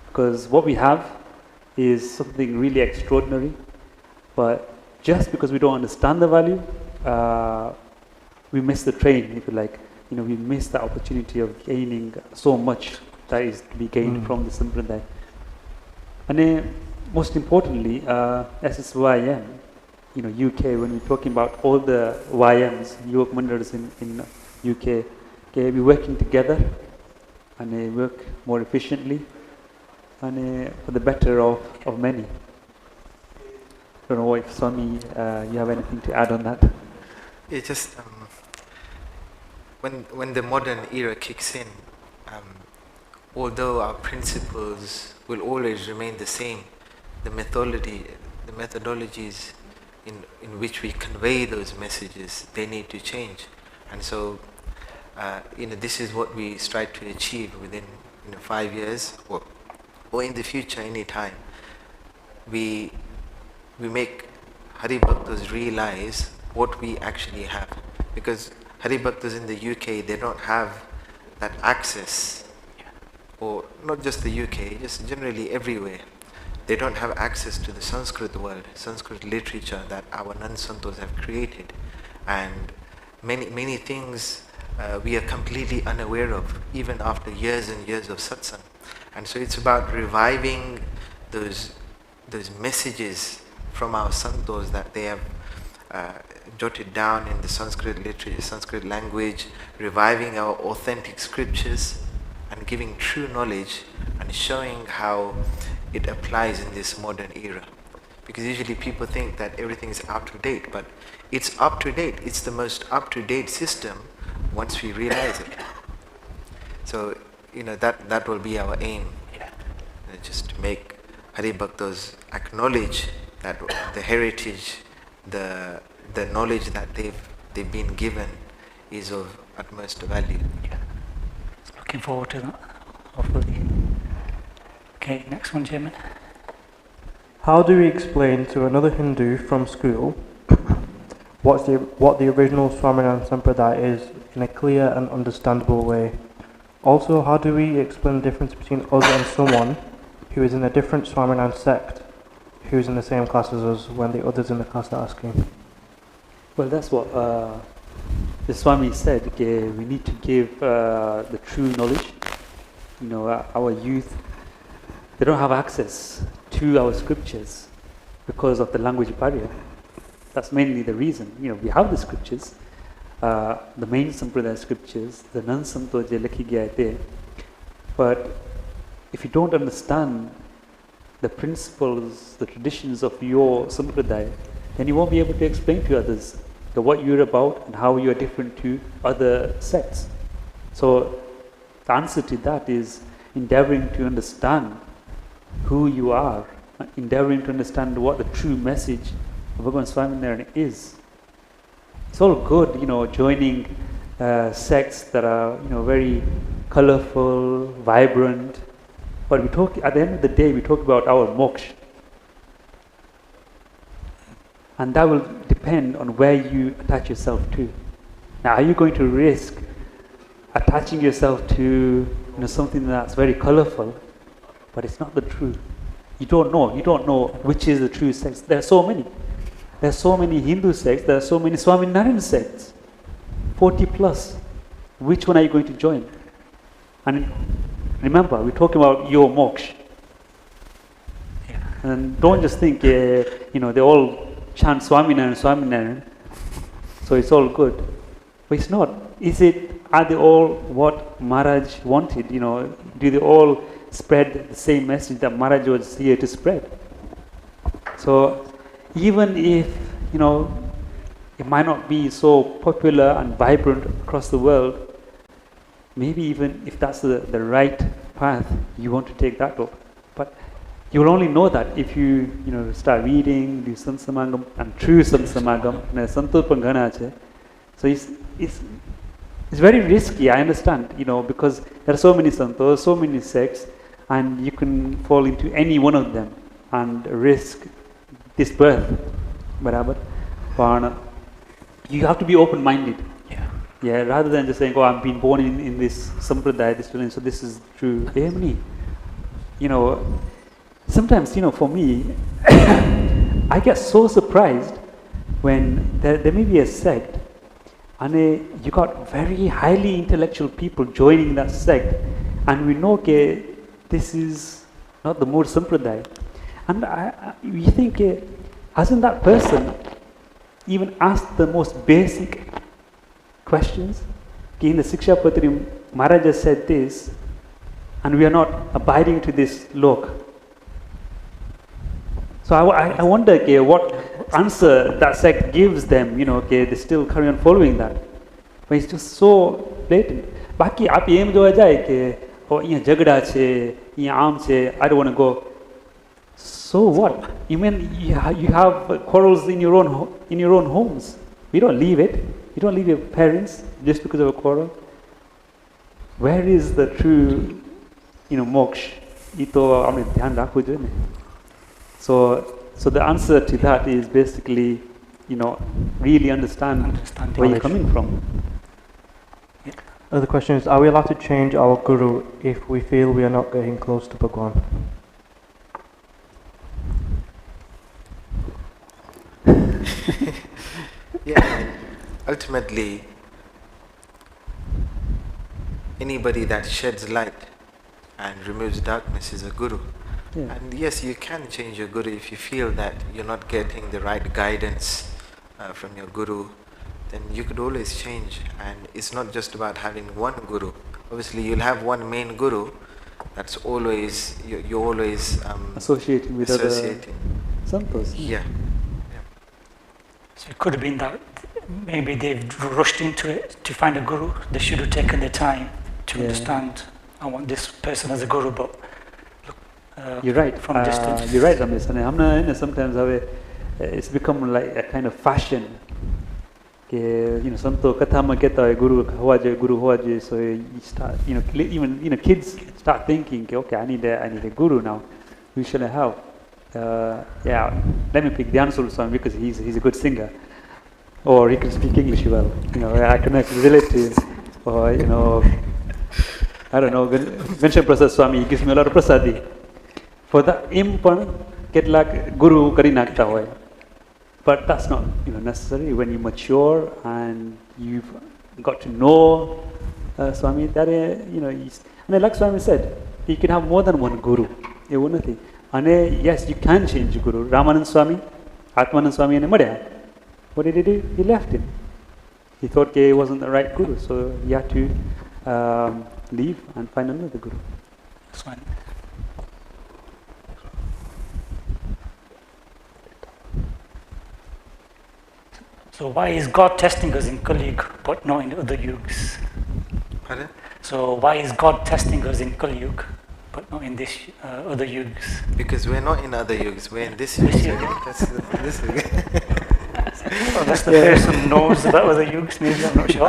because what we have is something really extraordinary, but just because we don't understand the value, we miss the train, if you like. We miss the opportunity of gaining so much that is to be gained from the Sampradaya. And most importantly, SSYM, UK, when we're talking about all the YMs, Yuva Mandals in UK, okay, we're working together and they work more efficiently and for the better of many. I don't know if Swami, you have anything to add on that? Yeah, just when the modern era kicks in, although our principles will always remain the same, the methodologies in which we convey those messages, they need to change. And so, this is what we strive to achieve within 5 years or in the future, any time. We make Hari Bhaktas realize what we actually have, because Hari Bhaktas in the UK, they don't have that access, or not just the UK, just generally everywhere. They don't have access to the Sanskrit world, Sanskrit literature that our non-Santos have created, and many things we are completely unaware of, even after years and years of satsang. And so it's about reviving those messages from our Santos that they have jotted down in the Sanskrit literature, Sanskrit language, reviving our authentic scriptures and giving true knowledge and showing how it applies in this modern era. Because usually people think that everything is up to date, but it's up to date. It's the most up to date system once we realize it. So, that will be our aim, just to make Hari Bhaktas acknowledge that the heritage, the knowledge that they've been given is of utmost value. Looking forward to that, hopefully. Okay, next one, Chairman. How do we explain to another Hindu from school what the original Swaminarayan Sampradaya is in a clear and understandable way? Also, how do we explain the difference between us and someone who is in a different Swaminarayan sect, who is in the same class as us, when the others in the class are asking? Well, that's what the Swami said. Okay, we need to give the true knowledge. Our youth, they don't have access to our scriptures because of the language barrier. That's mainly the reason. We have the scriptures, the main Sampradaya scriptures, the non-Santo je likhi gaya hai there. But if you don't understand the principles, the traditions of your Sampradaya, then you won't be able to explain to others what you're about and how you are different to other sects. So the answer to that is endeavoring to understand who you are, endeavoring to understand what the true message of Bhagavan Swaminarayan is. It's all good, joining sects that are, very colorful, vibrant, but we talk, at the end of the day, we talk about our moksha. And that will depend on where you attach yourself to. Now, are you going to risk attaching yourself to something that's very colorful, but it's not the truth? You don't know which is the true sex. There are so many. There are so many Hindu sects, there are so many Swaminarayan sects, 40 plus. Which one are you going to join? And remember, we're talking about your moksha. And don't just think, they all chant Swaminarayan, Swaminarayan, so it's all good. But it's not. Are they all what Maharaj wanted? Do they all spread the same message that Maharaj was here to spread? So even if, it might not be so popular and vibrant across the world, maybe even if that's the right path, you want to take that up. But you'll only know that if you, start reading, do Sansamagam, and true Sansamagam, Santos Pangana che. So it's very risky, I understand, because there are so many Santos, so many sects, and you can fall into any one of them and risk this birth. But you have to be open-minded. Yeah, rather than just saying, I'm being born in this sampradaya, this religion, so this is true. Sometimes, for me, I get so surprised when there may be a sect and you got very highly intellectual people joining that sect, and we know this is not the more sampradaya. And we think, hasn't that person even asked the most basic questions? In the Siksha Patri, Maharaj has said this, and we are not abiding to this lok. So I wonder what answer that sect gives them, they still carry on following that. But it's just so blatant. Baki aap em joa jai ke iya jagda che, iya aam che, I don't want to go. So what? You mean you have quarrels in your own homes? You don't leave it. You don't leave your parents just because of a quarrel. Where is the true, moksha? Ito amne dhyan rakhu jo ne. So the answer to that is basically, really understand where you're coming from. Other question is, are we allowed to change our guru if we feel we are not getting close to Bhagwan? Yeah, ultimately, anybody that sheds light and removes darkness is a guru. Yeah. And yes, you can change your guru if you feel that you're not getting the right guidance from your guru. Then you could always change. And it's not just about having one guru. Obviously, you'll have one main guru. That's always you're always associating with other Santos. Yeah. So it could have been that maybe they've rushed into it to find a guru. They should have taken the time to understand, I want this person as a guru, but look, you're right. From distance. You're right, Ramesh. And sometimes it's become like a kind of fashion. Santo Katha Timings guru hua jaye. So you start, even kids start thinking, okay, I need a guru now. Who shall I have? Let me pick Dhyan Swami because he's a good singer, or he can speak English well. I can relate to him. Or I don't know, Ghanshyam Swami, he gives me a lot of prasadi. For that, get like guru kari nakta hoy. But that's not necessary. When you mature and you've got to know Swami, that and like Swami said, you can have more than one guru. And yes, you can change guru. Ramanand Swami, Atmanand Swami and Madhya. What did he do? He left him. He thought he wasn't the right guru, so he had to leave and find another guru. That's fine. So why is God testing us in Kali Yuga but not in other yugas? Pardon? So why is God testing us in Kali Yuga but not in this other yugas? Because we're not in other yugas, we're in this yuga. This yuga. Unless the person knows about other yugas, maybe, I'm not sure.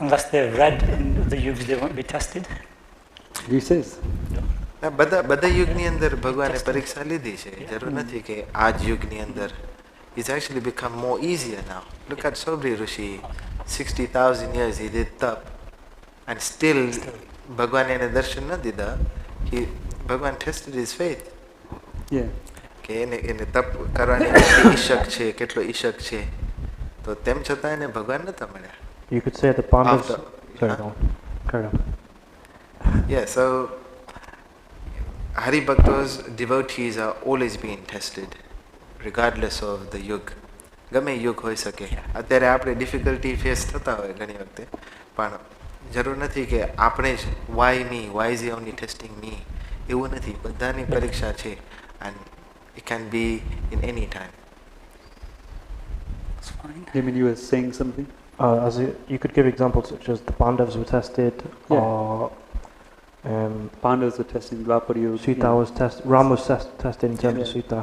Unless they've read in the yugas, they won't be tested. He says. બધા યુગની અંદર ભગવાને પરીક્ષા લીધી છે. જરૂર નથી કે આજ યુગની અંદર it's actually become more easier now. Look at Sobri Rishi, 60,000 years he did tap and still ભગવાન એને દર્શન ન દીધા. Bhagwan tested his faith. Yeah. કે એને તપ કરવાની કેટલી ઈશક છે, કેટલો ઈશક છે, તો તેમ છતાં એને ભગવાન નતા મળ્યા. You could say the Pandavas. Sorry, go on. Carry on. Yeah, so Hari Bhaktos, devotees are always being tested, regardless of the yug. ગમે યુગ હોઈ શકે. અત્યારે આપણે ડિફિકલ્ટી ફેસ થતા હોય ઘણી વખતે, પણ જરૂર નથી કે આપણે જ why me, why is only testing me, એવું નથી. બધાની પરીક્ષા છે, and it can be in any time. That's fine. I mean, you were saying something? You could give examples such as the Pandavas were tested, or Pandavas were tested, Dwapar Yuga. Sita was tested, Ram was tested in terms of Sita.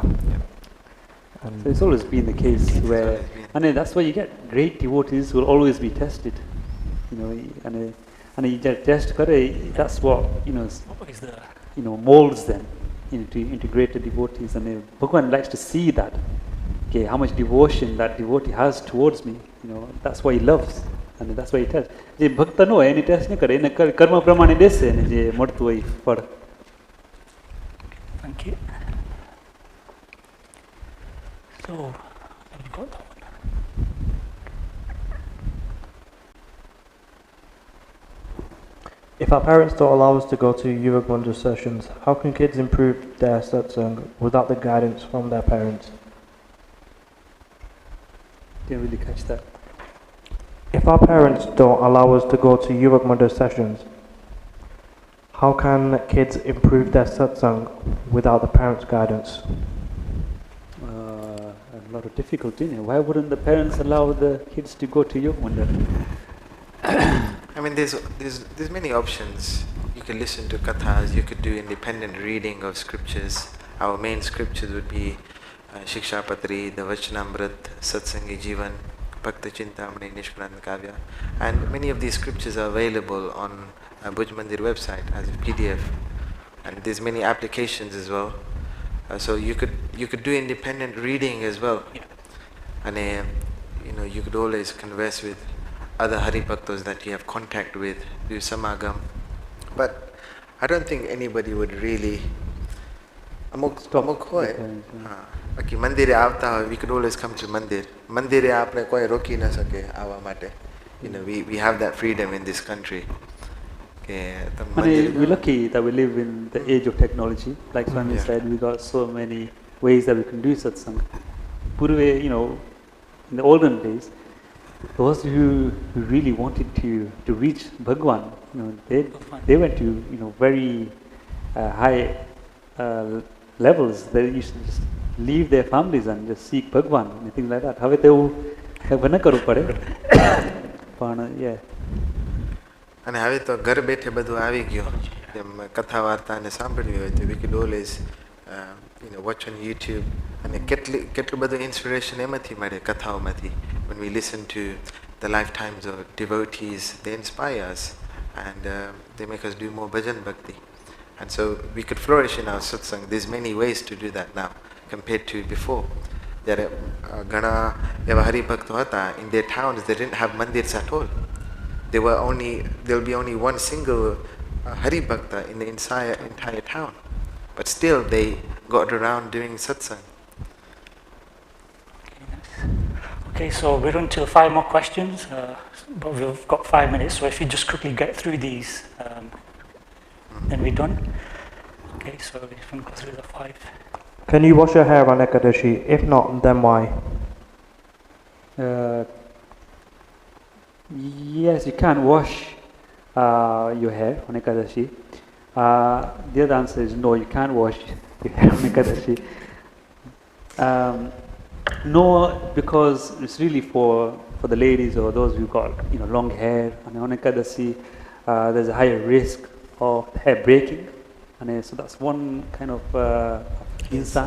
And so it's always been the case where, and that's why you get great devotees who will always be tested, you know, and you get test kare, that's what, you know, molds them into greater devotees, and Bhagavan likes to see that, okay, how much devotion that devotee has towards me, you know, that's why he loves, and that's why he tests. જે ભક્ત ન હોય એની test ન કરે, એને કર્મ પ્રમાણે દેશે ને જે મળતું હોય ફળ. Thank you. So, have you got that one? If our parents don't allow us to go to Yuva Mundra sessions, how can kids improve their satsang without the guidance from their parents? Didn't really catch that. If our parents don't allow us to go to Yuva Mundra sessions, how can kids improve their satsang without the parents' guidance? A lot of difficulty. Why wouldn't the parents allow the kids to go to yoga Mundra? I mean, there's many options. You could listen to kathas, you could do independent reading of scriptures. Our main scriptures would be Shiksha Patri, the Vachanamrit, Satsangi Jivan, Bhakta Chintamani, Nishkananda Kavya. And many of these scriptures are available on Bhuj Mandir website as a PDF. And there's many applications as well. So you could do independent reading as well, and you know, you could always converse with other Hari Bhaktos that you have contact with, do samagam. But I don't think anybody would really અમુક હોય બાકી મંદિરે આવતા હોય, we could always come to મંદિરે આપણે કોઈ રોકી ન શકે આવવા માટે. You know, we have that freedom in this country. We're lucky that we live in the age of technology. Like Swami said, we got so many ways that we can do satsang. Purve, you know, in the olden days, those who really wanted to reach Bhagwan, you know, they went to, you know, very high levels. They used to just leave their families and just seek Bhagwan and things like that. Have તેવું ન કરવું પડે. પણ yeah. અને હવે તો ઘર બેઠે બધું આવી ગયો. જેમ કથા વાર્તા ને સાંભળવી હોય તો we could always you know, watch on YouTube. અને કેટલું બધું ઇન્સ્પિરેશન એમાંથી મળે કથાઓમાંથી. When we listen to the lifetimes of devotees, they inspire us and they make us do more bhajan bhakti. And so we could flourish in our satsang. There's many ways to do that now compared to before. There ઘણા એવા હરિભક્તો હતા, in their towns they didn't have mandirs at all. There'll be only one single Hari Bhakta in the entire town. But still they got around doing satsang. Okay, so we're on to 5 more questions, but we've got 5 minutes, so if you just quickly get through these, then we're done. Okay, so if you can go through the 5. Can you wash your hair on Ekadashi? If not, then why? Yes, you can wash your hair on Ekadashi. The other answer is no, you can't wash your hair on Ekadashi. No, because it's really for the ladies or those who got, you know, long hair. And on Ekadashi, there's a higher risk of hair breaking, and so that's one kind of hinsa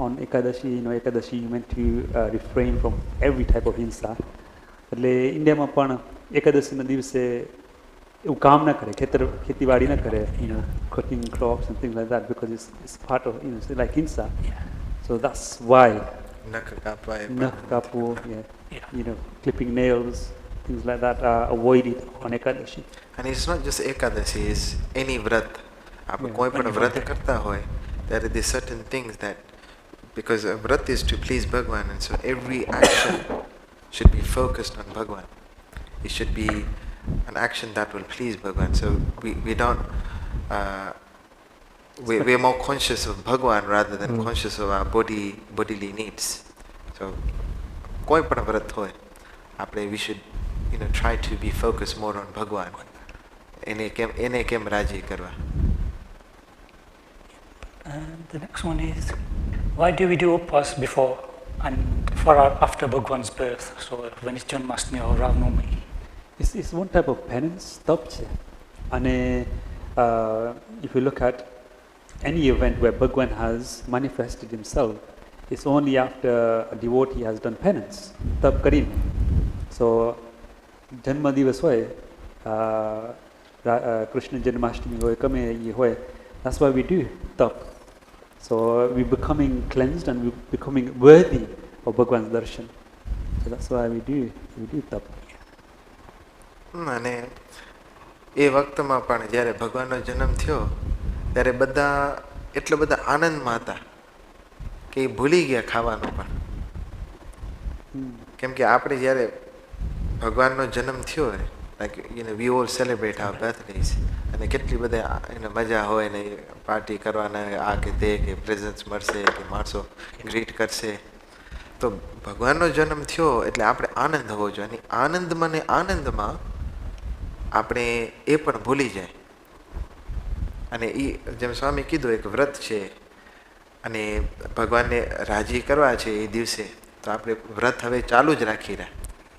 on Ekadashi. You know, Ekadashi you meant to refrain from every type of hinsa. એટલે ઇન્ડિયામાં પણ એકાદશીના દિવસે એવું કામ ના કરે, ખેતીવાડી ના કરે, you know, cutting crops and things like that, because it's part of, you know, it's like hinsa. So that's why નખ કાપવો, you know, clipping nails, things like that are avoided on Ekadashi. And it's not just Ekadashi, it's any vrat. આપણે કોઈ પણ વ્રત કરતા હોય ત્યારે there's certain things that because vrat is to please Bhagwan, and so every action should be focused on Bhagwan. It should be an action that will please Bhagwan. So we don't we're more conscious of Bhagwan rather than conscious of our bodily needs. So koi પણ વ્રત હોય આપણે we should try to be focused more on Bhagwan. એને કેમ રાજી કરવા. The next one is, why do we do upvas before and for or after Bhagwan's birth? So when it's Janmashtami or Ravnami. It's one type of penance, tap છે. અને if you look at any event where Bhagwan has manifested himself, it's only after a devotee has done penance, tap કરીને. So જન્મ દિવસ હોય, Krishna Janmashtami હોય, કમે એ હોય, that's why we do tap. So we're becoming cleansed and we're becoming worthy of Bhagwan's darshan. So that's why we do tap. અને એ વખતમાં પણ જ્યારે ભગવાનનો જન્મ થયો ત્યારે બધા એટલો બધા આનંદમાં હતા કે એ ભૂલી ગયા ખાવાનું પણ. કેમ કે આપણે જ્યારે ભગવાનનો જન્મ થયો હોય, like we all celebrate our birthdays, અને કેટલી બધા મજા હોય ને પાર્ટી કરવાના, આ કે તે કે પ્રેઝન્ટ્સ મળશે કે માણસો ગ્રીટ કરશે. તો ભગવાનનો જન્મ થયો એટલે આપણે આનંદ હોવો જોઈએ, અને આનંદમાં ને આનંદમાં આપણે એ પણ ભૂલી જાય. અને એ જેમ સ્વામી કીધું એક વ્રત છે અને ભગવાનને રાજી કરવા છે એ દિવસે, તો આપણે વ્રત હવે ચાલુ જ રાખી રહ્યા.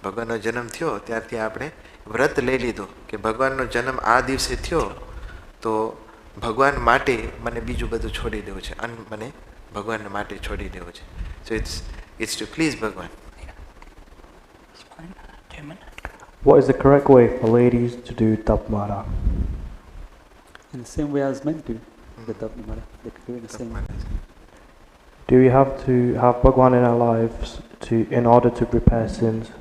ભગવાનનો જન્મ થયો ત્યારથી આપણે વ્રત લઈ લીધો કે ભગવાનનો જન્મ આ દિવસે થયો તો ભગવાન માટે મને બીજું બધું છોડી દેવું છે અને મને ભગવાન માટે છોડી દેવું છે. સો it's to please Bhagwan. What is the correct way for ladies to do tapmara? In the same way as men do the tapmara, they can do it the same way. Do we have to have Bhagwan in our lives in order to prepare sins?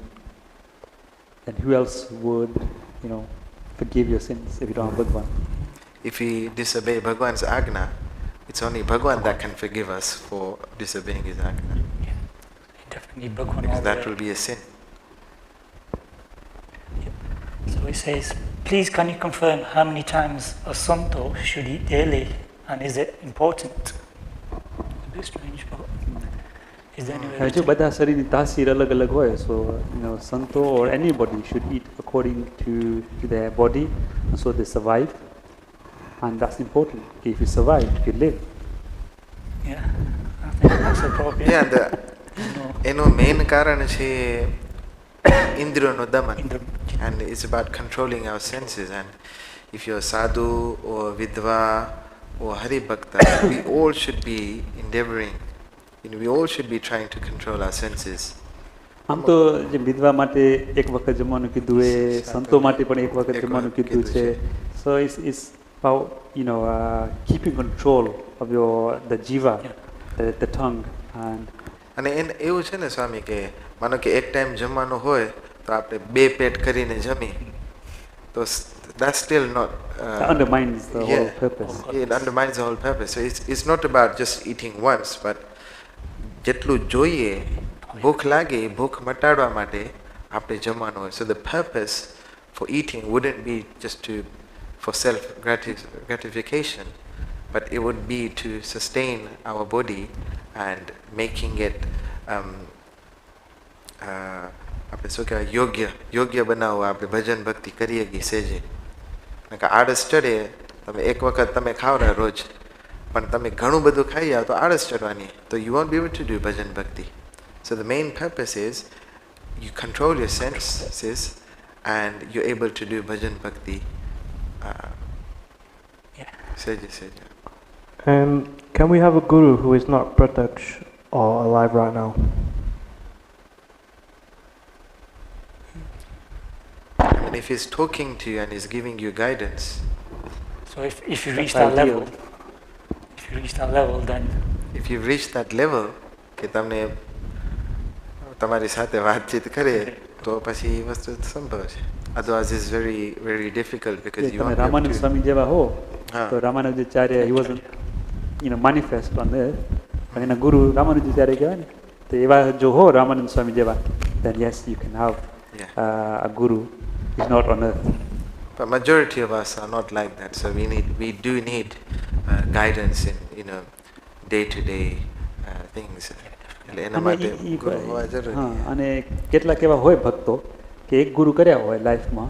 And who else would, forgive your sins if you don't have Bhagwan? If we disobey Bhagwan's agna, it's only Bhagwan that can forgive us for disobeying his agna. Yeah, definitely Bhagwan. Because that will be a sin. So it says, please can you confirm how many times a Santo should eat daily, and is it important? A bit strange, but is there any way to... બધા શરીરની તાસીર અલગ અલગ હોય, so Santo or anybody should eat according to their body, so they survive, and that's important. If you survive, you live. Yeah, I think that's appropriate. Yeah, એનું main કારણ છે ઇન્દ્રિયોનો દમન, and it's about controlling our senses. And if you're sadhu or vidva or haribhakta, we all should be endeavoring, we all should be trying to control our senses. આમ તો જે વિધવા માટે એક વખત જમવાનું કીધું એ સંતો માટે પણ એક વખત જમવાનું કીધું છે. So it's about keeping control of the jiva, the tongue. અને એવું છે ને સ્વામી કે માનો કે એક ટાઈમ જમવાનું હોય તો આપણે બે પેટ કરીને જમી તો that's still not that undermines the whole purpose. It undermines the whole purpose. So it's not about just eating once, but જેટલું જોઈએ ભૂખ લાગે ભૂખ મટાડવા માટે આપણે જમવાનું હોય. So the purpose for eating wouldn't be just for self gratification, but it would be to sustain our body and making it આપણે શું કહેવાય યોગ્ય બનાવવા. આપણે ભજન ભક્તિ કરીએ કે સેજે આળસ ચડે, તમે એક વખત તમે ખાવ ને રોજ, પણ તમે ઘણું બધું ખાઈ જાઓ તો આળસ ચડવાની, તો you won't be able to do bhajan bhakti. So the main purpose is you control your senses and you're able to do bhajan bhakti. Seja. Can we have a guru who is not pratyaksh or alive right now? And if he's talking to you and he's giving you guidance, so if you reach that level, then if you've reached that level કે તમને તમારી સાથે વાતચીત કરે તો પછી એ વસ્તુ સંભવ છે. Otherwise it's very very difficult because you want Ramanand Swami જેવા હો તો Ramanandacharya he wasn't manifest on earth, પણ એના ગુરુ રામાનુજી ત્યારે કહેવાય ને, તો એવા જો હો રામાનંદ સ્વામી જેવા, then yes, you can have a guru who's not on earth. But majority of us are not like that, so we do need guidance in day-to-day things. અને કેટલાક એવા હોય ભક્તો કે એક ગુરુ કર્યા હોય લાઈફમાં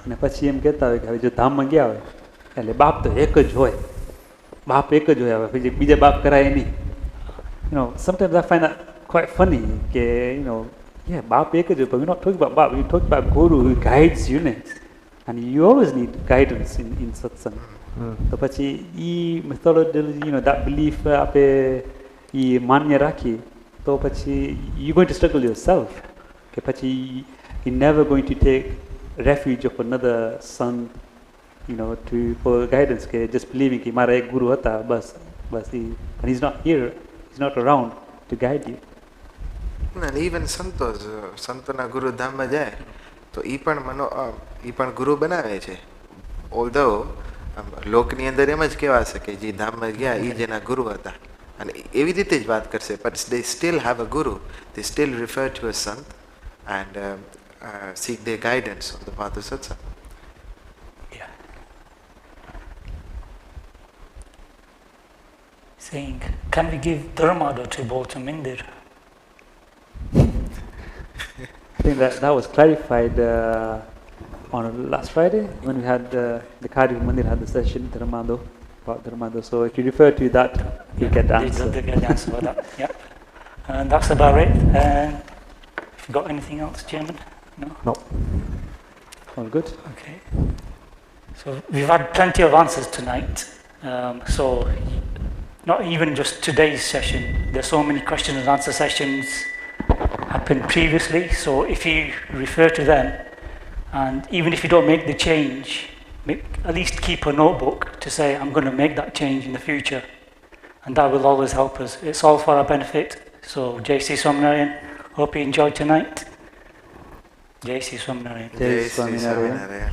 અને પછી એમ કહેતા હોય કે હવે જો ધામમાં ગયા હોય એટલે બાપ તો એક જ હોય, બાપ એક જ હોય, હવે પછી બીજા બાપ કરાય નહીં. Sometimes I find that quite funny કે બાપ એક જ હોય, but we're not talking about બાપ, we're talking about guru who guides you, and you always need guidance in satsang. તો પછી એ methodology, that belief આપણે એ માન્ય રાખી તો પછી you're going to struggle yourself. કે પછી you're never going to take refuge of another son, for guidance. કે just believing કે મારા એક ગુરુ હતા બસ and he's not here, he's not around to guide you. And even Santos, સંતોના ગુરુ ધામમાં જાય તો એ પણ ગુરુ બનાવે છે. Although લોકની અંદર એમ જ કહેવા છે કે જે ધામમાં ગયા એ જેના ગુરુ હતા, અને એવી રીતે જ વાત કરશે, but they still have a guru, they still refer to a sant and seek their guidance on the path of satsang. Saying, can we give Dharmada to Bolton Mindir? I think that was clarified on last Friday when we had the Cardiff Mandir had the session Dharmado, about Dharmado. So if you refer to that, you get the answer. They get the answer for that. Yeah. And that's about it. Have you got anything else, Chairman? No. All good. Okay. So we've had plenty of answers tonight. So not even just today's session. There's so many question and answer sessions happened previously. So if you refer to them, and even if you don't make the change, at least keep a notebook to say, I'm going to make that change in the future. And that will always help us. It's all for our benefit. So, S.K.S.S. Swaminarayan, hope you enjoyed tonight. S.K.S.S. Swaminarayan. S.K.S.S. Swaminarayan.